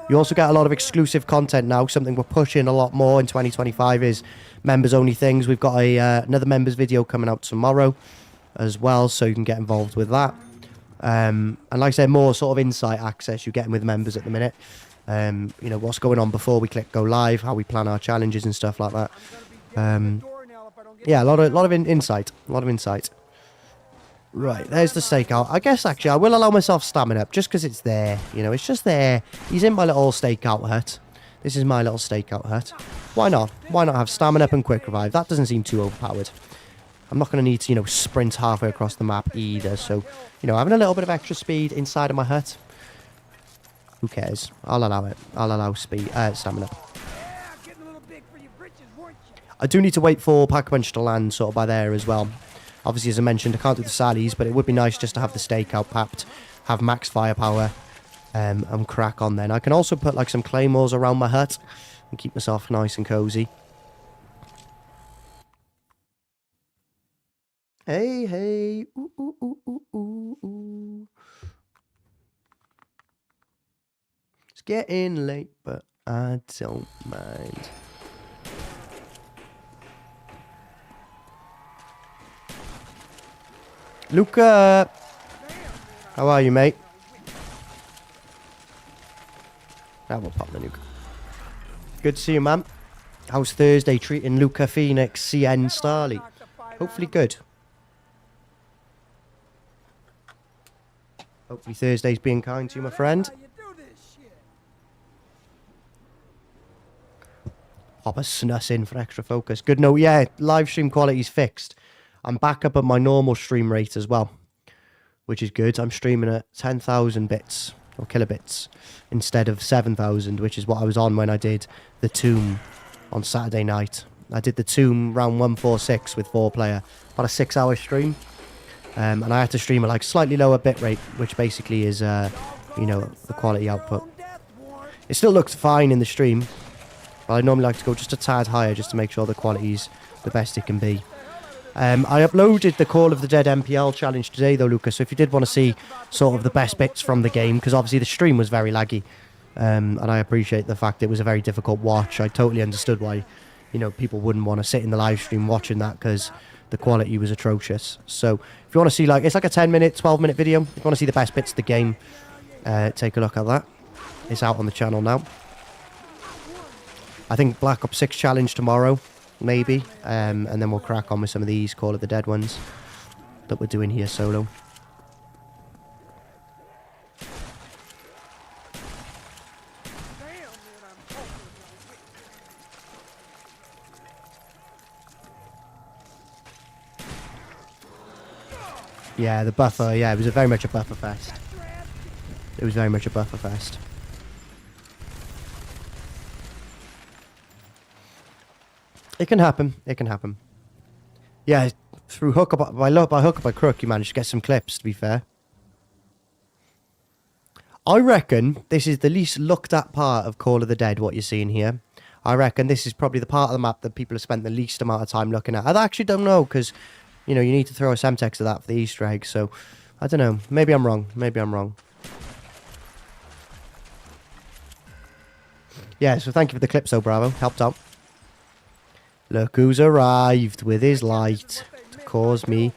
You also get a lot of exclusive content now. Something we're pushing a lot more in 2025 is members only things. We've got another members video coming out tomorrow as well, so you can get involved with that. And like I said, more sort of insight access you're getting with members at the minute. You know, what's going on before we click go live, how we plan our challenges and stuff like that. Yeah, a lot of insight. A lot of insight. Right, there's the stakeout. I guess, actually, I will allow myself stamina up just because it's there. You know, it's just there. He's in my little stakeout hut. This is my little stakeout hut. Why not? Why not have stamina up and quick revive? That doesn't seem too overpowered. I'm not going to need to, you know, sprint halfway across the map either. So, you know, having a little bit of extra speed inside of my hut. Who cares? I'll allow it. I'll allow speed, stamina. I do need to wait for Pack-a-Punch to land sort of by there as well. Obviously, as I mentioned, I can't do the Sallies, but it would be nice just to have the stakeout papped, have max firepower, and crack on then. I can also put like some claymores around my hut and keep myself nice and cozy. Hey, hey. Ooh, ooh, ooh, ooh, ooh, ooh. It's getting late, but I don't mind. Luca! How are you, mate? I will pop the nuke. Good to see you, man. How's Thursday treating Luca, Phoenix, CN, Starly? Hopefully good. Hopefully Thursday's being kind to you, my friend. Pop a snus in for extra focus. Good note, yeah, live stream quality's fixed. I'm back up at my normal stream rate as well, which is good. I'm streaming at 10,000 bits, or kilobits, instead of 7,000, which is what I was on when I did the Tomb on Saturday night. I did the Tomb round 146 with 4-player, about a 6-hour stream. And I had to stream at like slightly lower bitrate, which basically is, you know, the quality output. It still looks fine in the stream, but I normally like to go just a tad higher just to make sure the quality's the best it can be. I uploaded the Call of the Dead MPL challenge today though, Lucas, so if you did want to see sort of the best bits from the game, because obviously the stream was very laggy, and I appreciate the fact it was a very difficult watch. I totally understood why, you know, people wouldn't want to sit in the live stream watching that because the quality was atrocious. So if you want to see, like, it's like a 10-minute, 12-minute video. If you want to see the best bits of the game, take a look at that. It's out on the channel now. I think Black Ops 6 challenge tomorrow, maybe, and then we'll crack on with some of these Call of the Dead ones that we're doing here solo. Yeah, the buffer, yeah, it was very much a buffer fest. It was very much a buffer fest. It can happen. It can happen. Yeah, through hook or by hook or by crook, you managed to get some clips, to be fair. I reckon this is the least looked at part of Call of the Dead, what you're seeing here. I reckon this is probably the part of the map that people have spent the least amount of time looking at. I actually don't know, because, you know, you need to throw a Semtex to that for the Easter egg, so I don't know. Maybe I'm wrong. Maybe I'm wrong. Yeah, so thank you for the clips, though, Bravo. Helped out. Look who's arrived with his light to cause me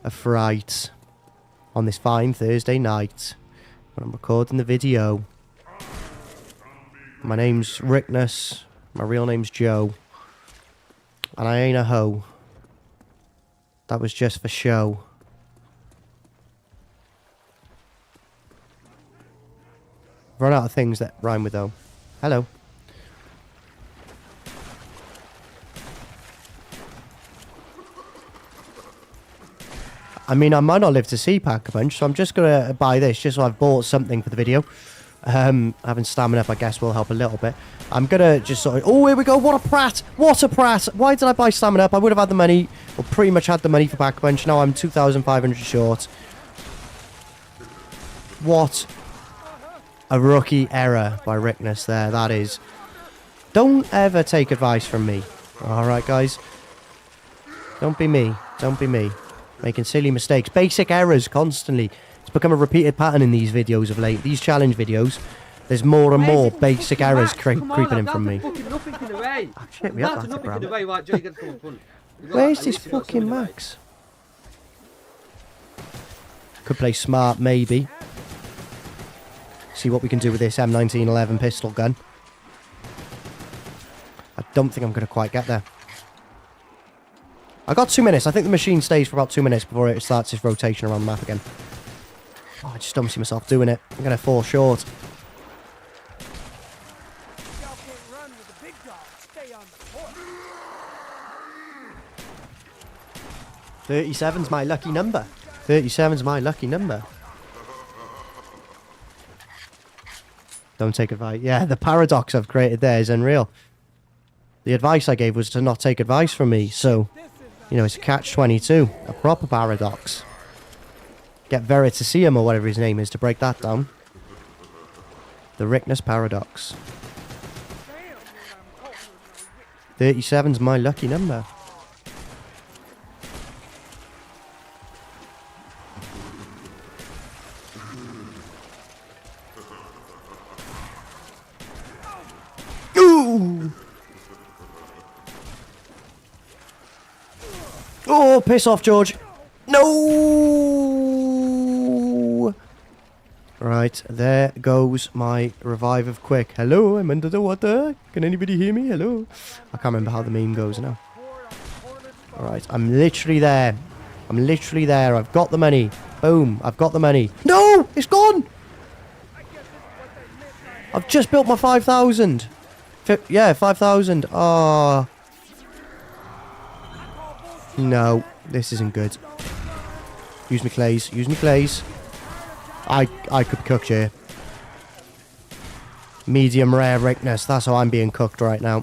a fright on this fine Thursday night when I'm recording the video. My name's Ricktness. My real name's Joe. And I ain't a hoe. That was just for show. Run out of things that rhyme with though. Hello. I mean, I might not live to see Pack-a-Punch, so I'm just going to buy this just so I've bought something for the video. Having stamina up, I guess, will help a little bit. I'm going to just sort of... Oh, here we go. What a prat. What a prat. Why did I buy stamina up? I would have had the money, or pretty much had the money for Pack-a-Punch. Now I'm 2,500 short. What a rookie error by Ricktness there. That is. Don't ever take advice from me. All right, guys. Don't be me. Don't be me. Making silly mistakes. Basic errors constantly. It's become a repeated pattern in these videos of late. These challenge videos. There's more and more basic errors creeping in from me. Oh, shit, we have that, bro. Where's this fucking Max? Could play smart, maybe. See what we can do with this M1911 pistol gun. I don't think I'm going to quite get there. I got 2 minutes. I think the machine stays for about 2 minutes before it starts its rotation around the map again. Oh, I just don't see myself doing it. I'm going to fall short. Y'all can't run with the big dog. Stay on the court. 37's my lucky number. 37's my lucky number. Don't take advice. Yeah, the paradox I've created there is unreal. The advice I gave was to not take advice from me, so, you know, it's a catch-22. A proper paradox. Get Veritaseum or whatever his name is to break that down. The Ricktness paradox. 37's my lucky number. Ooh! Oh, piss off, George. No! Right, there goes my revive of quick. Hello, I'm under the water. Can anybody hear me? Hello? I can't remember how the meme goes now. Alright, I'm literally there. I'm literally there. I've got the money. Boom, I've got the money. No! It's gone! I've just built my 5,000. Yeah, 5,000. Oh. No, this isn't good. Use me clays. Use me clays. I could be cooked here. Medium rare Ricktness. That's how I'm being cooked right now.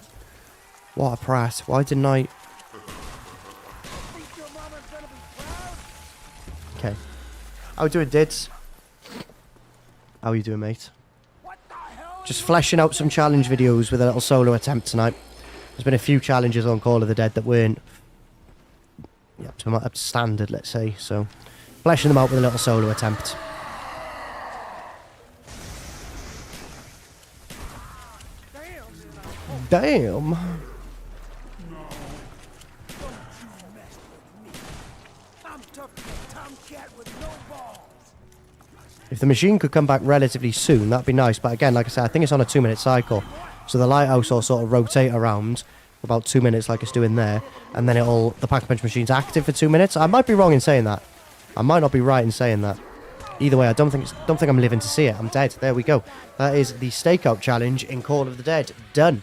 What a prat. Why didn't I... Okay. How we doing, Dids? How are you doing, mate? Just fleshing out some challenge videos with a little solo attempt tonight. There's been a few challenges on Call of the Dead that weren't up to standard, let's say. So, fleshing them out with a little solo attempt. Damn. If the machine could come back relatively soon, that'd be nice. But again, like I said, I think it's on a 2-minute cycle. So the lighthouse will sort of rotate around for about 2 minutes like it's doing there. And then the pack-a-punch machine's active for 2 minutes. I might be wrong in saying that. I might not be right in saying that. Either way, I don't think I'm living to see it. I'm dead. There we go. That is the Stakeout challenge in Call of the Dead. Done.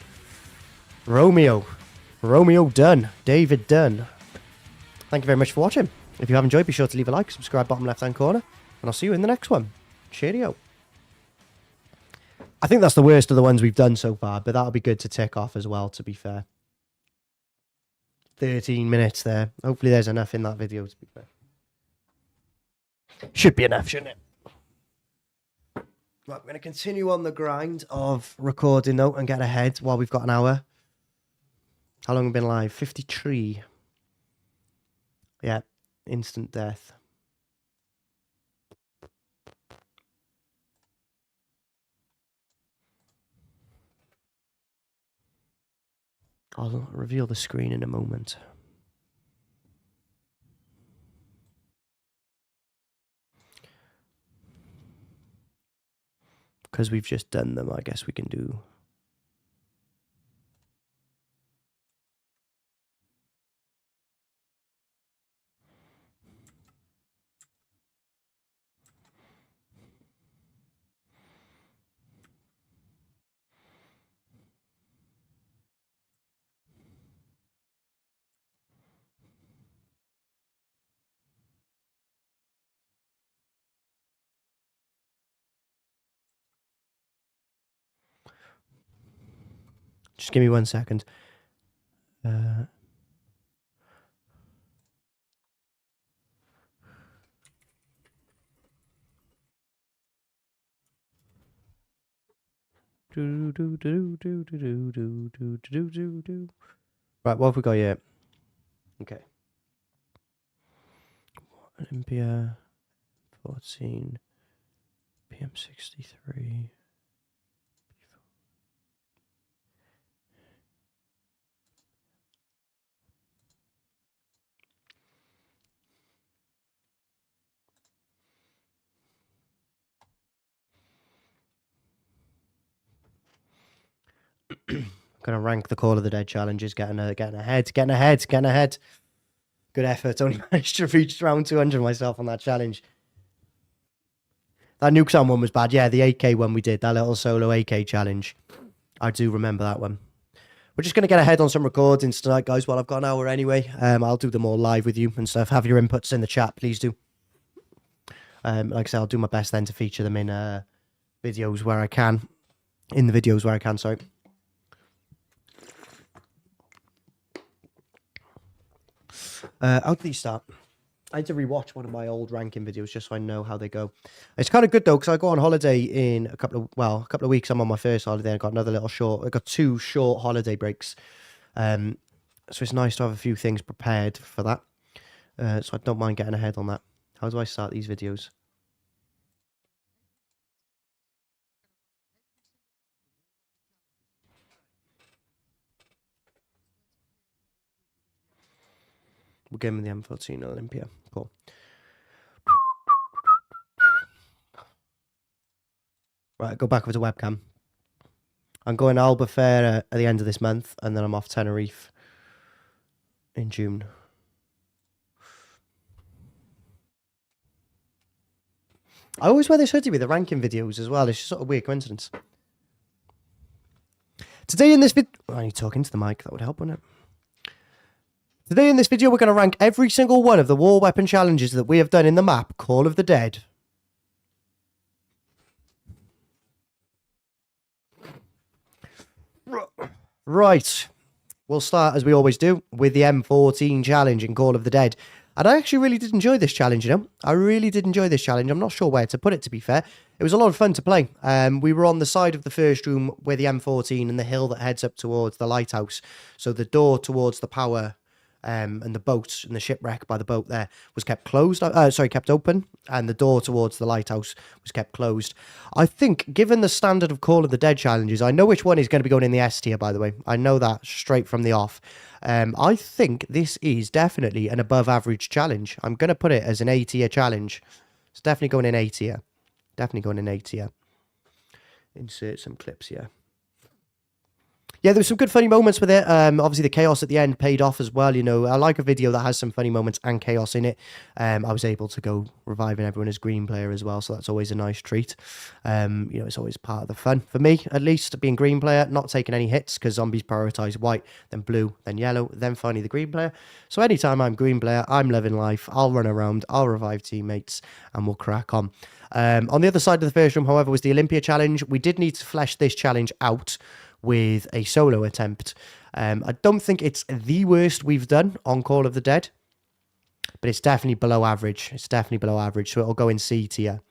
Romeo done. David done. Thank you very much for watching. If you have enjoyed, be sure to leave a like, subscribe bottom left-hand corner. And I'll see you in the next one. Cheerio. I think that's the worst of the ones we've done so far, but that'll be good to tick off as well, to be fair. 13 minutes there. Hopefully there's enough in that video, to be fair. Should be enough, shouldn't it? Right, we're going to continue on the grind of recording, though, and get ahead while we've got an hour. How long have we been live? 53. Yeah, instant death. I'll reveal the screen in a moment. Because we've just done them, I guess we can do... Just give me 1 second. Right, what have we got here? Okay. Olympia 14 PM63. Gonna rank the Call of the Dead challenges, getting ahead. Good effort. Only managed to reach round 200 myself on that challenge. That Nuke Sound one was bad. Yeah, the AK one we did, that little solo AK challenge. I do remember that one. We're just going to get ahead on some recordings tonight, guys. Well, I've got an hour anyway. I'll do them all live with you and stuff. Have your inputs in the chat, please do. Like I said, I'll do my best then to feature them in videos where I can. In the videos where I can, sorry. How did these start? I had to rewatch one of my old ranking videos just so I know how they go. It's kind of good though, because I go on holiday in a couple of weeks. I'm on my first holiday. I got another little short. I got 2 short holiday breaks. So it's nice to have a few things prepared for that. So I don't mind getting ahead on that. How do I start these videos? We're getting the M14 Olympia. Cool. Right, go back with the webcam. I'm going to Albufeira at the end of this month, and then I'm off Tenerife in June. I always wear this hoodie with the ranking videos as well. It's just sort of a weird coincidence. Today in this video... I need to talk into the mic. That would help, wouldn't it? Today in this video, we're going to rank every single one of the war weapon challenges that we have done in the map, Call of the Dead. Right. We'll start, as we always do, with the M14 challenge in Call of the Dead. And I actually really did enjoy this challenge, you know. I really did enjoy this challenge. I'm not sure where to put it, to be fair. It was a lot of fun to play. We were on the side of the first room where the M14 and the hill that heads up towards the lighthouse. So the door towards the power... and the boat and the shipwreck by the boat there was kept closed. Kept open, and the door towards the lighthouse was kept closed. I think, given the standard of Call of the Dead challenges, I know which one is going to be going in the S tier, by the way. I know that straight from the off. I think this is definitely an above average challenge. I'm going to put it as an A tier challenge. It's definitely going in A tier. Definitely going in A tier. Insert some clips here. Yeah, there were some good funny moments with it. Obviously, the chaos at the end paid off as well. You know, I like a video that has some funny moments and chaos in it. I was able to go reviving everyone as green player as well, so that's always a nice treat. You know, it's always part of the fun. For me, at least, being green player, not taking any hits, because zombies prioritise white, then blue, then yellow, then finally the green player. So anytime I'm green player, I'm living life. I'll run around, I'll revive teammates, and we'll crack on. On the other side of the first room, however, was the Olympia challenge. We did need to flesh this challenge out with a solo attempt. I don't think it's the worst we've done on Call of the Dead, but it's definitely below average. It's definitely below average, so it'll go in C tier.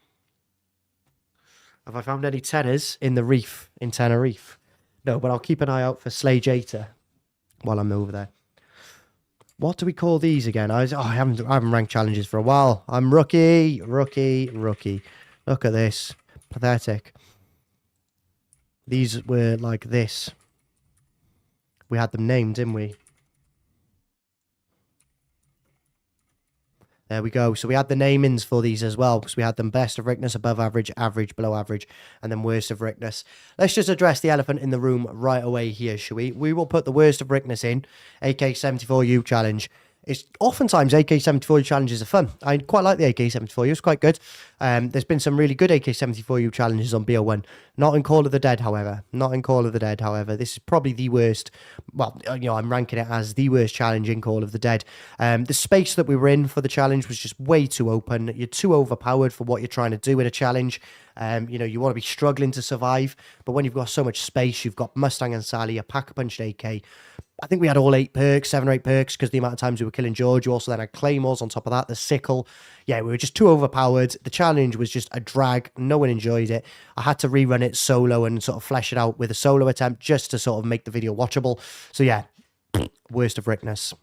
Have I found any tenors in the reef in Tenerife? No, but I'll keep an eye out for Slay Jata while I'm over there. What do we call these again? I haven't ranked challenges for a while. I'm rookie. Look at this. Pathetic. These were like this. We had them named, didn't we? There we go. So we had the namings for these as well, because we had them best of Ricktness, above average, average, below average, and then worst of Ricktness. Let's just address the elephant in the room right away here, shall we? We will put the worst of Ricktness in, AK-74U challenge. It's oftentimes AK-74U challenges are fun. I quite like the AK-74U. It's quite good. There's been some really good AK-74U challenges on BO1. Not in Call of the Dead, however. This is probably the worst. Well, you know, I'm ranking it as the worst challenge in Call of the Dead. The space that we were in for the challenge was just way too open. You're too overpowered for what you're trying to do in a challenge. You know, you want to be struggling to survive. But when you've got so much space, you've got Mustang and Sally, a pack-a-punched AK. I think we had all 8 perks, 7 or 8 perks, because the amount of times we were killing George. You also then had Claymores on top of that, the sickle. Yeah, we were just too overpowered. The challenge was just a drag. No one enjoyed it. I had to rerun it solo and sort of flesh it out with a solo attempt just to sort of make the video watchable. So yeah, worst of Ricktness.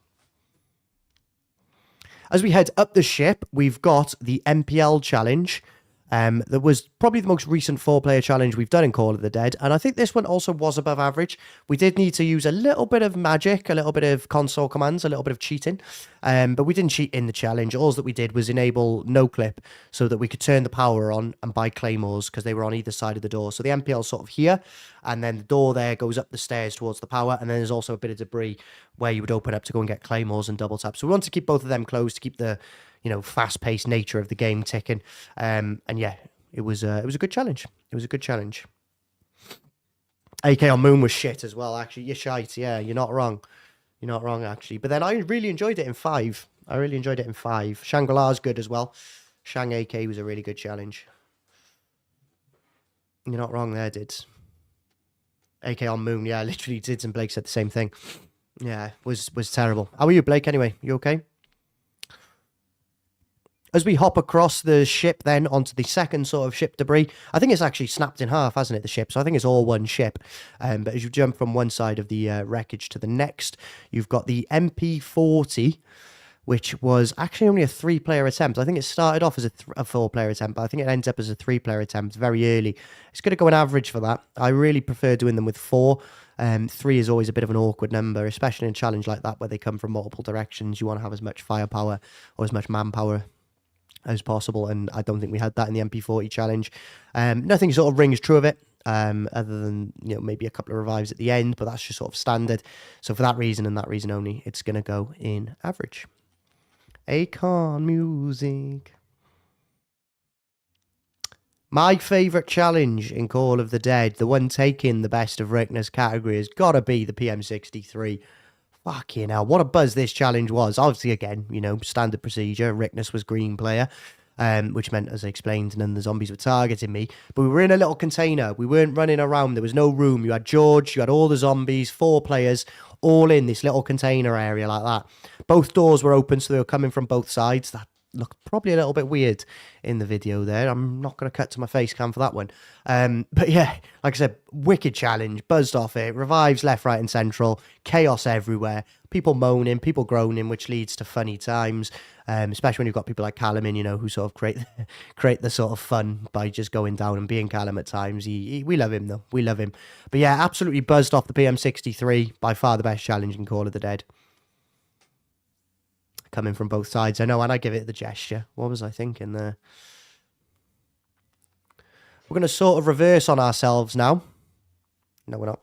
As we head up the ship, we've got the MPL challenge. That was probably the most recent 4-player challenge we've done in Call of the Dead, and I think this one also was above average. We did need to use a little bit of magic, a little bit of console commands, a little bit of cheating, but we didn't cheat in the challenge. All that we did was enable no clip so that we could turn the power on and buy claymores because they were on either side of the door. So the MPL's sort of here, and then the door there goes up the stairs towards the power, and then there's also a bit of debris where you would open up to go and get claymores and double tap. So we want to keep both of them closed to keep the fast-paced nature of the game ticking. And yeah, it was a good challenge. It was a good challenge. AK on Moon was shit as well, actually. You're shite, yeah, you're not wrong. You're not wrong, actually. But then I really enjoyed it in 5. I really enjoyed it in 5. Shangri-La's good as well. Shang AK was a really good challenge. You're not wrong there, Dids. AK on Moon, yeah, literally Dids and Blake said the same thing. Yeah, was terrible. How are you, Blake, anyway? You okay? As we hop across the ship then onto the second sort of ship debris, I think it's actually snapped in half, hasn't it, the ship? So I think it's all one ship. But as you jump from one side of the wreckage to the next, you've got the MP40, which was actually only a 3-player attempt. I think it started off as a 4-player attempt, but I think it ends up as a 3-player attempt very early. It's going to go an average for that. I really prefer doing them with 4. 3 is always a bit of an awkward number, especially in a challenge like that where they come from multiple directions. You want to have as much firepower or as much manpower as possible, and I don't think we had that in the MP40 challenge. Nothing sort of rings true of it, other than maybe a couple of revives at the end, but that's just sort of standard. So for that reason and that reason only, it's going to go in average. Acorn music. My favourite challenge in Call of the Dead, the one taking the best of Ricktness category, has got to be the PM63. Fucking hell, what a buzz this challenge was. Obviously, again, standard procedure. Ricktness was green player, which meant, as I explained, none of the zombies were targeting me. But we were in a little container. We weren't running around. There was no room. You had George, you had all the zombies, 4 players, all in this little container area like that. Both doors were open, so they were coming from both sides. That looked probably a little bit weird in the video there. I'm not going to cut to my face cam for that one. But yeah, like I said, wicked challenge, buzzed off it, revives left, right and central, chaos everywhere, people moaning, people groaning, which leads to funny times, especially when you've got people like Callum in, who sort of create the sort of fun by just going down and being Callum at times. We love him though, we love him. But yeah, absolutely buzzed off the PM63, by far the best challenge in Call of the Dead. Coming from both sides, I know, and I give it the gesture. What was I thinking there? We're going to sort of reverse on ourselves now. No, we're not.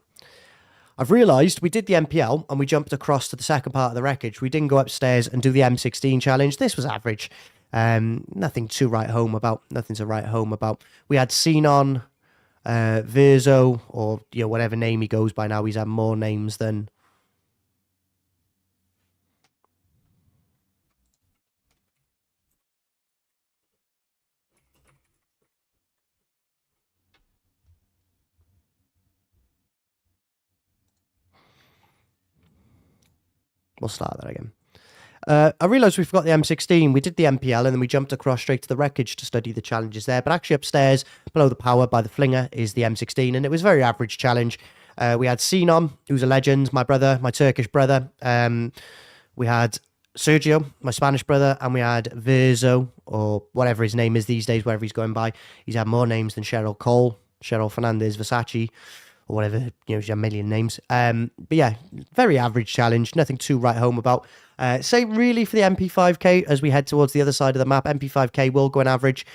I've realised we did the MPL and we jumped across to the second part of the wreckage. We didn't go upstairs and do the M16 challenge. This was average. Nothing to write home about. Nothing to write home about. We had Xenon, Verzo, or whatever name he goes by now. He's had more names than... We'll start that again. I realised we forgot the M16. We did the MPL and then we jumped across straight to the wreckage to study the challenges there. But actually upstairs, below the power by the flinger, is the M16. And it was a very average challenge. We had Xenon, who's a legend, my brother, my Turkish brother. We had Sergio, my Spanish brother. And we had Verzo, or whatever his name is these days, wherever he's going by. He's had more names than Cheryl Cole, Cheryl Fernandez, Versace, or whatever, she's a million names. But yeah, very average challenge, nothing to write home about. Same really for the MP5K as we head towards the other side of the map. MP5K will go an average.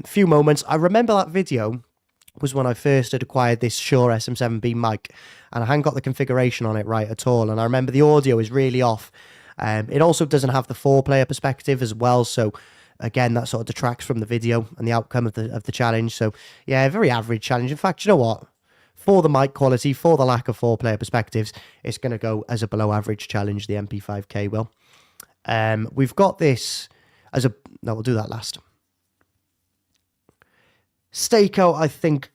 Few moments. I remember that video was when I first had acquired this Shure SM7B mic, and I hadn't got the configuration on it right at all. And I remember the audio is really off. It also doesn't have the 4-player perspective as well, so again, that sort of detracts from the video and the outcome of the challenge. So yeah, very average challenge. In fact, you know what? For the mic quality, for the lack of 4-player perspectives, it's going to go as a below-average challenge, the MP5K will. We've got this as a... No, we'll do that last. Stakeout, I think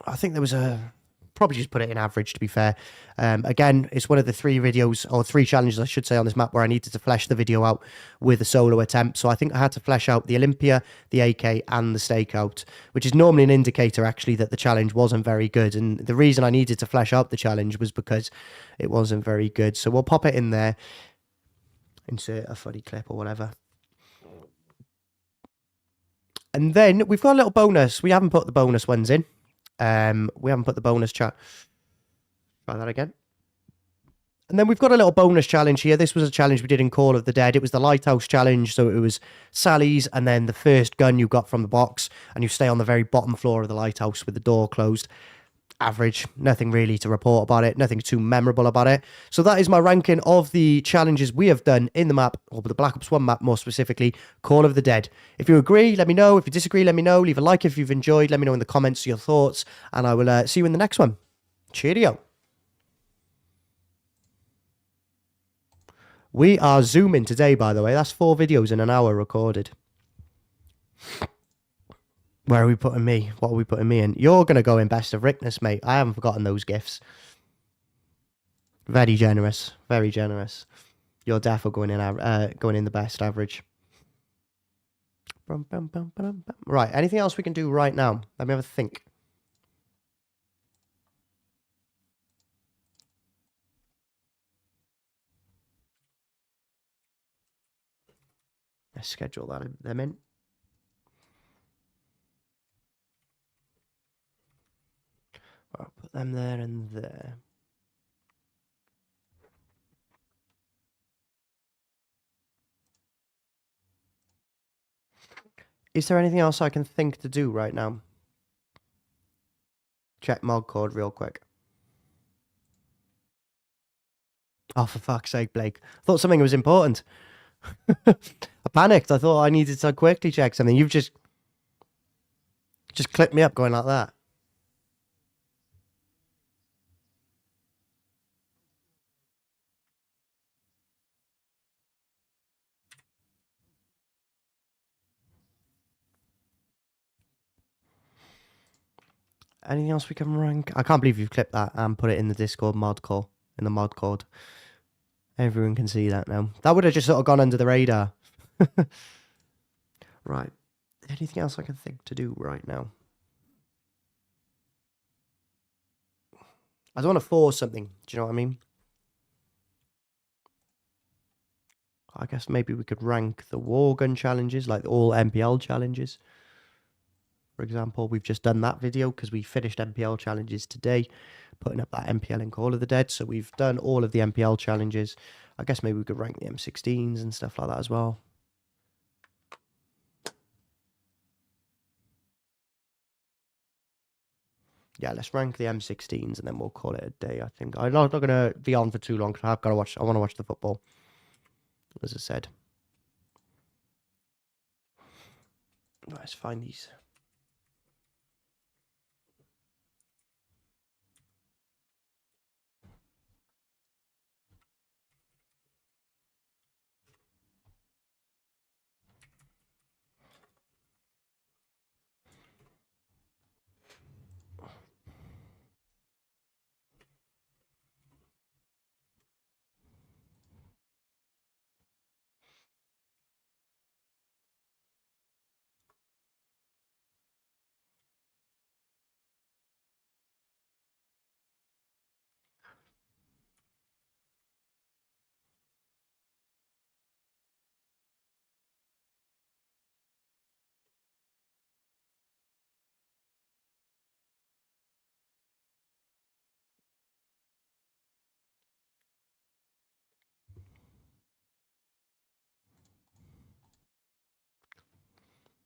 there was a... Probably just put it in average, to be fair. Again, it's one of the 3 videos, or 3 challenges, I should say, on this map where I needed to flesh the video out with a solo attempt. So I think I had to flesh out the Olympia, the AK, and the Stakeout, which is normally an indicator, actually, that the challenge wasn't very good. And the reason I needed to flesh out the challenge was because it wasn't very good. So we'll pop it in there. Insert a funny clip or whatever. And then we've got a little bonus. We haven't put the bonus ones in. We haven't put the bonus chat. Try that again. And then we've got a little bonus challenge here. This was a challenge we did in Call of the Dead. It was the Lighthouse challenge. So it was Sally's and then the first gun you got from the box. And you stay on the very bottom floor of the lighthouse with the door closed. Average. Nothing really to report about it. Nothing too memorable about it. So that is my ranking of the challenges we have done in the map, or the Black Ops 1 map more specifically, Call of the Dead. If you agree, let me know. If you disagree, let me know. Leave a like if you've enjoyed. Let me know in the comments your thoughts. And I will see you in the next one. Cheerio. We are zooming today, by the way. That's 4 videos in an hour recorded. Where are we putting me? What are we putting me in? You're going to go in best of Ricktness, mate. I haven't forgotten those gifts. Very generous. Very generous. You're definitely going in the best average. Right. Anything else we can do right now? Let me have a think. Let's schedule them in. I'll put them there and there. Is there anything else I can think to do right now? Check mod code real quick. Oh, for fuck's sake, Blake. I thought something was important. I panicked. I thought I needed to quickly check something. You've just clipped me up going like that. Anything else we can rank? I can't believe you've clipped that and put it in the Discord mod call, in the mod code. Everyone can see that now. That would have just sort of gone under the radar. Right. Anything else I can think to do right now? I don't want to force something. Do you know what I mean? I guess maybe we could rank the war gun challenges, like all MPL challenges. For example, we've just done that video because we finished MPL challenges today, putting up that MPL in Call of the Dead. So we've done all of the MPL challenges. I guess maybe we could rank the M16s and stuff like that as well. Yeah, let's rank the M16s and then we'll call it a day, I think. I'm not going to be on for too long because I want to watch the football, as I said. Let's find these.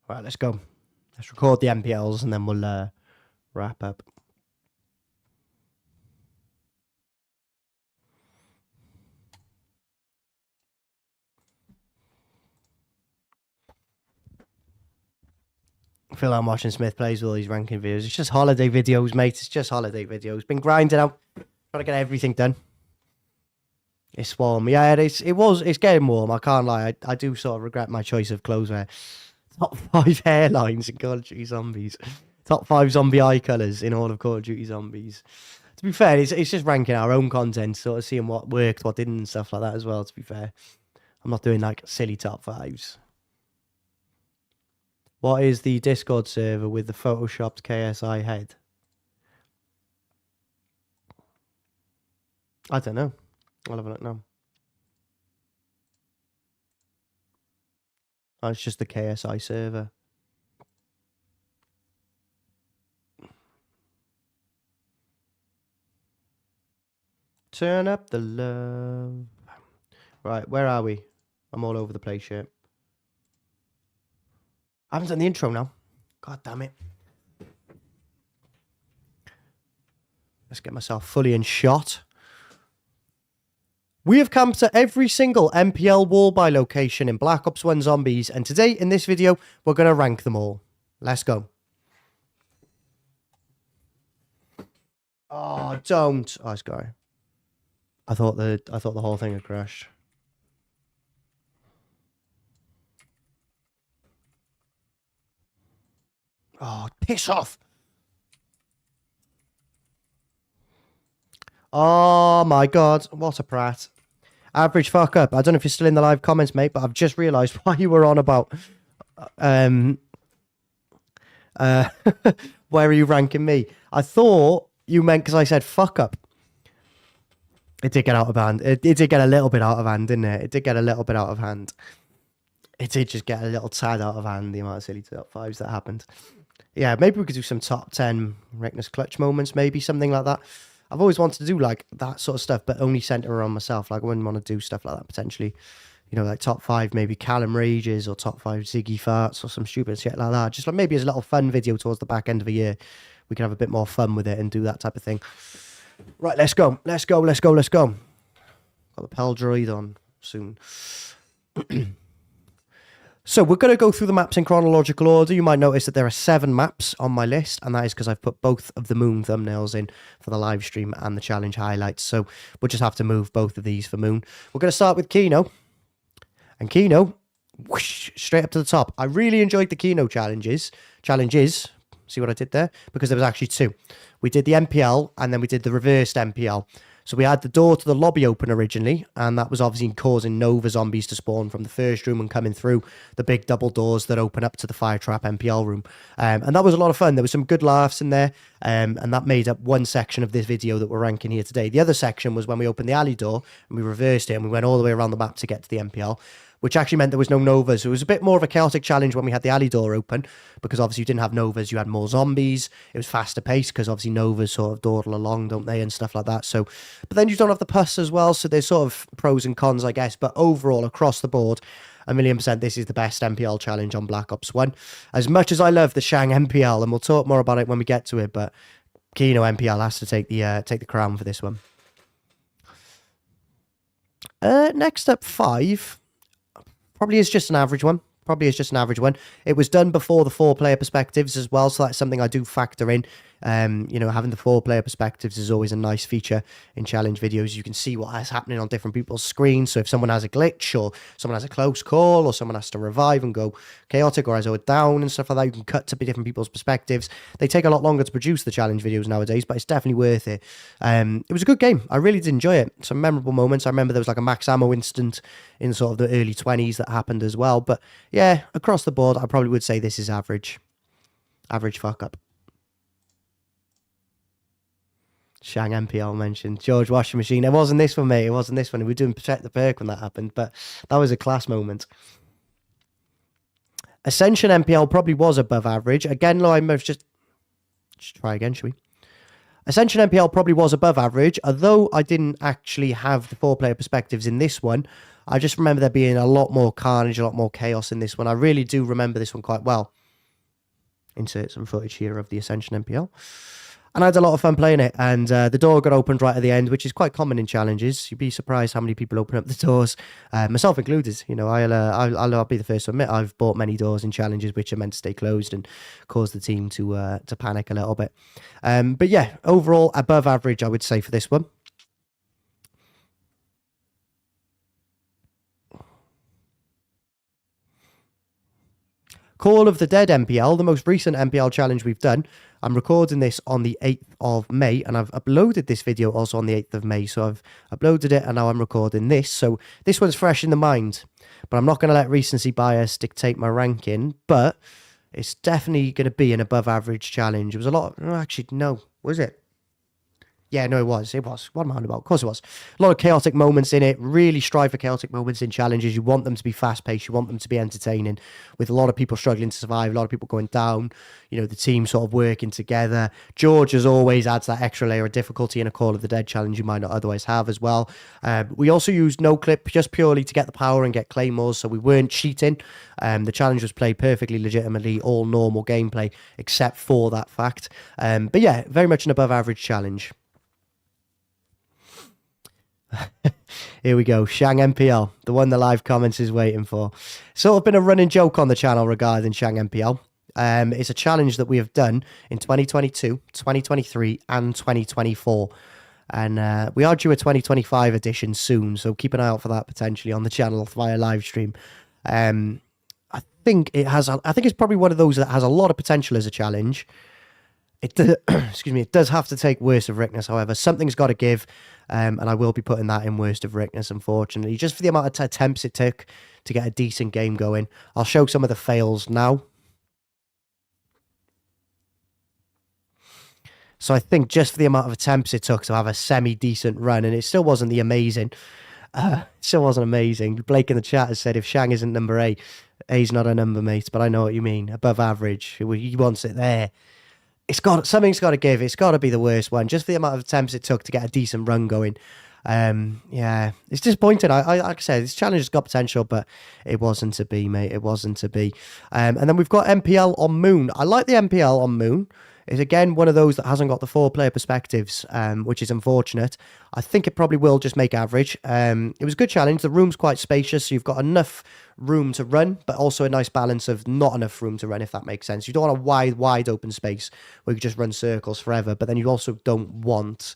Right, let's go. Let's record the MPLs and then we'll wrap up. I feel like I'm watching Smith plays with all these ranking videos. It's just holiday videos, mate. It's just holiday videos. Been grinding out, trying to get everything done. It's warm. Yeah, it's getting warm. I can't lie. I do sort of regret my choice of clothes wear. Top 5 hairlines in Call of Duty Zombies. Top 5 zombie eye colours in all of Call of Duty Zombies. To be fair, it's just ranking our own content, sort of seeing what worked, what didn't, and stuff like that as well, to be fair. I'm not doing like silly top 5s. What is the Discord server with the photoshopped KSI head? I don't know. I'll have a look now. Oh, it's just the KSI server. Turn up the love. Right, where are we? I'm all over the place here. I haven't done the intro now. God damn it. Let's get myself fully in shot. We have camped at every single MPL wall by location in Black Ops 1 Zombies, and today in this video, we're going to rank them all. Let's go. Oh, don't. Oh, it's going. I thought the whole thing had crashed. Oh, piss off. Oh my god, what a prat. Average fuck up. I don't know if you're still in the live comments, mate, but I've just realised why you were on about where are you ranking me? I thought you meant because I said fuck up. It did get out of hand. It did get a little bit out of hand, didn't it? It did get a little bit out of hand. It did just get a little tad out of hand, the amount of silly top fives that happened. Yeah, maybe we could do some top 10 Ricktness clutch moments, maybe something like that. I've always wanted to do like that sort of stuff, but only centre around myself. Like I wouldn't want to do stuff like that potentially. You know, like top 5 maybe Callum rages or top 5 Ziggy farts or some stupid shit like that. Just like maybe as a little fun video towards the back end of the year. We can have a bit more fun with it and do that type of thing. Right, let's go. Let's go, let's go, let's go. Got the Pal droid on soon. So we're going to go through the maps in chronological order. You might notice that there are 7 maps on my list, and that is because I've put both of the Moon thumbnails in for the live stream and the challenge highlights. So we'll just have to move both of these for Moon. We're going to start with Kino. And Kino, whoosh, straight up to the top. I really enjoyed the Kino challenges. See what I did there? Because there was actually 2. We did the MPL, and then we did the reversed MPL. So we had the door to the lobby open originally, and that was obviously causing Nova zombies to spawn from the first room and coming through the big double doors that open up to the fire trap MPL room. And that was a lot of fun. There was some good laughs in there, and that made up one section of this video that we're ranking here today. The other section was when we opened the alley door, and we reversed it, and we went all the way around the map to get to the MPL, which actually meant there was no Novas. So it was a bit more of a chaotic challenge when we had the alley door open, because obviously you didn't have Novas, you had more zombies. It was faster paced, because obviously Novas sort of dawdle along, don't they, and stuff like that. So, but then you don't have the pus as well, so there's sort of pros and cons, I guess. But overall, across the board, 1,000,000%, this is the best MPL challenge on Black Ops 1. As much as I love the Shang MPL, and we'll talk more about it when we get to it, but Kino MPL has to take the crown for this one. Next up, 5. Probably is just an average one. It was done before the 4-player perspectives as well, so that's something I do factor in. You know, having the 4-player perspectives is always a nice feature in challenge videos. You can see what is happening on different people's screens. So if someone has a glitch, or someone has a close call, or someone has to revive and go chaotic, or has a down and stuff like that, you can cut to different people's perspectives. They take a lot longer to produce the challenge videos nowadays, but it's definitely worth it. It was a good game. I really did enjoy it. Some memorable moments. I remember there was like a max ammo instant in sort of the early 20s that happened as well. But yeah, across the board, I probably would say this is average. Average fuck up. Shang MPL mentioned. George Washing Machine. It wasn't this one, mate. It wasn't this one. We were doing Protect the Perk when that happened, but that was a class moment. Ascension MPL probably was above average. Again, I might just try again, shall we? Ascension MPL probably was above average, although I didn't actually have the 4-player perspectives in this one. I just remember there being a lot more carnage, a lot more chaos in this one. I really do remember this one quite well. Insert some footage here of the Ascension MPL. And I had a lot of fun playing it, and the door got opened right at the end, which is quite common in challenges. You'd be surprised how many people open up the doors, myself included. You know, I'll be the first to admit I've bought many doors in challenges which are meant to stay closed and cause the team to panic a little bit. But yeah, overall above average, I would say, for this one. Call of the Dead MPL, the most recent MPL challenge we've done. I'm recording this on the 8th of May, and I've uploaded this video also on the 8th of May. So I've uploaded it, and now I'm recording this. So this one's fresh in the mind, but I'm not going to let recency bias dictate my ranking, but it's definitely going to be an above average challenge. It was a lot. Actually, no. Was it? Yeah, no, it was. It was. What am I on about? Of course it was. A lot of chaotic moments in it. Really strive for chaotic moments in challenges. You want them to be fast-paced. You want them to be entertaining, with a lot of people struggling to survive, a lot of people going down, you know, the team sort of working together. George, as always, adds that extra layer of difficulty in a Call of the Dead challenge you might not otherwise have as well. We also used no clip just purely to get the power and get claymores, so we weren't cheating. The challenge was played perfectly legitimately, all normal gameplay, except for that fact. But yeah, very much an above-average challenge. Here we go, Shang MPL, the one the live comments is waiting for. Sort of been a running joke on the channel regarding Shang MPL. It's a challenge that we have done in 2022, 2023, and 2024. And we are due a 2025 edition soon, so keep an eye out for that potentially on the channel via live stream. I think it's probably one of those that has a lot of potential as a challenge. Excuse me, it does have to take Worst of Ricktness, however. Something's got to give, and I will be putting that in Worst of Ricktness, unfortunately, just for the amount of attempts it took to get a decent game going. I'll show some of the fails now. So I think just for the amount of attempts it took to have a semi-decent run, and it still wasn't the amazing. Still wasn't amazing. Blake in the chat has said, if Shang isn't number 8, A's not a number, mate, but I know what you mean. Above average. He wants it there. Something's got to give. It's got to be the worst one, just for the amount of attempts it took to get a decent run going. Yeah, it's disappointing. Like I said, this challenge has got potential, but it wasn't to be, mate. It wasn't to be. And then we've got MPL on Moon. I like the MPL on Moon. It's again one of those that hasn't got the 4-player perspectives, which is unfortunate. I think it probably will just make average. It was a good challenge. The room's quite spacious, so you've got enough room to run, but also a nice balance of not enough room to run, if that makes sense. You don't want a wide open space where you just run circles forever, but then you also don't want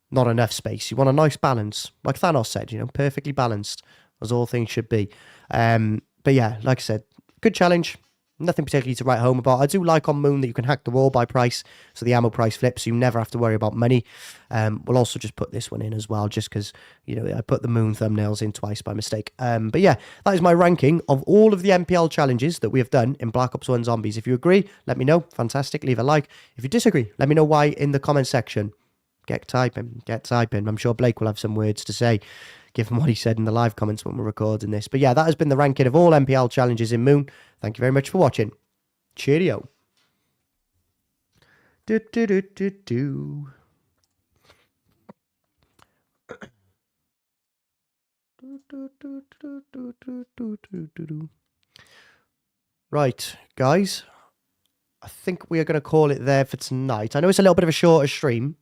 not enough space. You want a nice balance, like Thanos said, you know, perfectly balanced, as all things should be. But yeah, like I said, good challenge. Nothing particularly to write home about. I do like on Moon that you can hack the wall by price, so the ammo price flips, so you never have to worry about money. We'll also just put this one in as well, just because, you know, I put the Moon thumbnails in twice by mistake. But yeah, that is my ranking of all of the MPL challenges that we have done in Black Ops 1 Zombies. If you agree, let me know. Fantastic. Leave a like. If you disagree, let me know why in the comment section. Get typing. I'm sure Blake will have some words to say, given what he said in the live comments when we're recording this. But yeah, that has been the ranking of all MPL challenges in Moon. Thank you very much for watching. Cheerio. Right, guys. I think we are going to call it there for tonight. I know it's a little bit of a shorter stream,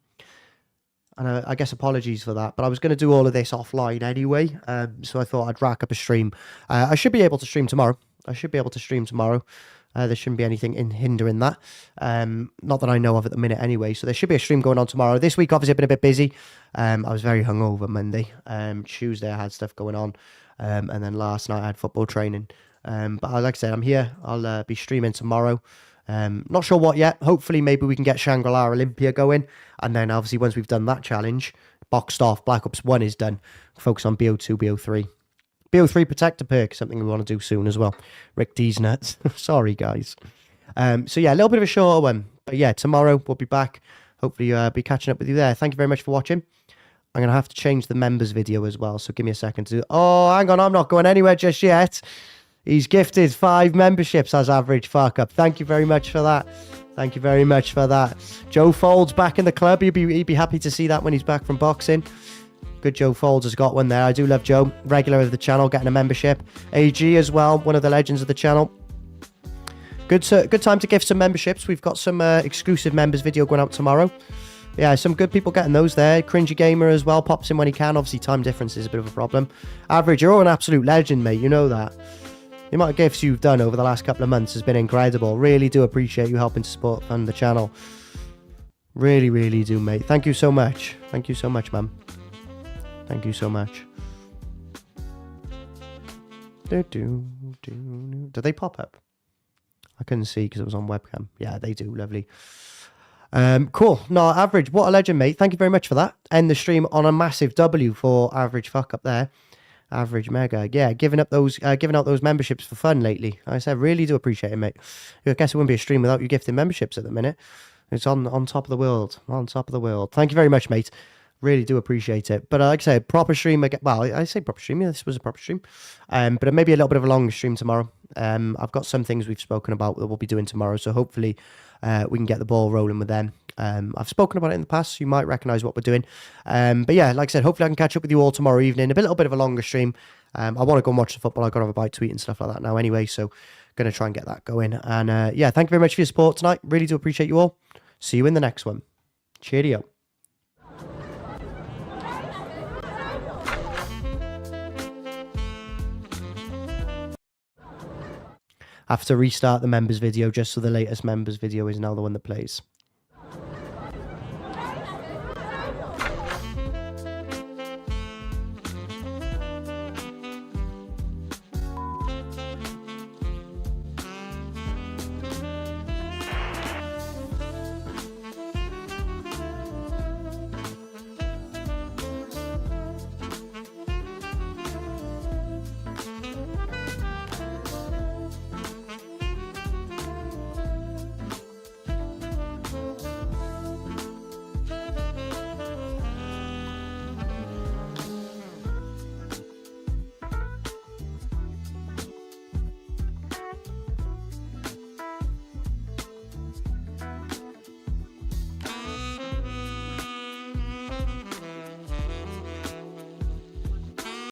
and I guess apologies for that, but I was going to do all of this offline anyway, so I thought I'd rack up a stream. I should be able to stream tomorrow. There shouldn't be anything hindering that. Not that I know of at the minute anyway, so there should be a stream going on tomorrow. This week, obviously, I've been a bit busy. I was very hungover Monday. Tuesday, I had stuff going on, and then last night I had football training. But like I said, I'm here. I'll be streaming tomorrow. Not sure what yet. Hopefully, maybe we can get Shangri-La Olympia going. And then, obviously, once we've done that challenge, boxed off, Black Ops 1 is done. Focus on BO2, BO3. BO3 Protector perk, something we want to do soon as well. Rickt's nuts. Sorry, guys. So, yeah, a little bit of a shorter one. But, yeah, tomorrow we'll be back. Hopefully, be catching up with you there. Thank you very much for watching. I'm going to have to change the members video as well. So, give me a second to... Oh, hang on. I'm not going anywhere just yet. He's gifted 5 memberships as average fuck up. Thank you very much for that. Thank you very much for that. Joe Folds back in the club. He'd be happy to see that when he's back from boxing. Good Joe Folds has got one there. I do love Joe. Regular of the channel, getting a membership. AG as well, one of the legends of the channel. Good time to gift some memberships. We've got some exclusive members video going out tomorrow. Yeah, some good people getting those there. Cringy Gamer as well, pops in when he can. Obviously, time difference is a bit of a problem. Average, you're all an absolute legend, mate. You know that. The amount of gifts you've done over the last couple of months has been incredible. Really do appreciate you helping to support fund the channel. Really, really do, mate. Thank you so much. Thank you so much, man. Thank you so much. Do they pop up? I couldn't see because it was on webcam. Yeah, they do. Lovely. Cool. No, Average, what a legend, mate. Thank you very much for that. End the stream on a massive W for Average fuck up there. Average mega. Yeah, giving out those memberships for fun lately. Like I said, really do appreciate it, mate. I guess it wouldn't be a stream without you gifting memberships at the minute. It's on top of the world. On top of the world. Thank you very much, mate. Really do appreciate it. But like I said, proper stream again. Well, I say proper stream. Yeah, this was a proper stream. But it may be a little bit of a longer stream tomorrow. I've got some things we've spoken about that we'll be doing tomorrow. So hopefully we can get the ball rolling with them. I've spoken about it in the past, so you might recognise what we're doing. But yeah, like I said, hopefully I can catch up with you all tomorrow evening. A little bit of a longer stream. I want to go and watch the football. I've got to have a bite to eat and stuff like that now anyway. So going to try and get that going. And yeah, thank you very much for your support tonight. Really do appreciate you all. See you in the next one. Cheerio. I have to restart the members video just so the latest members video is now the one that plays.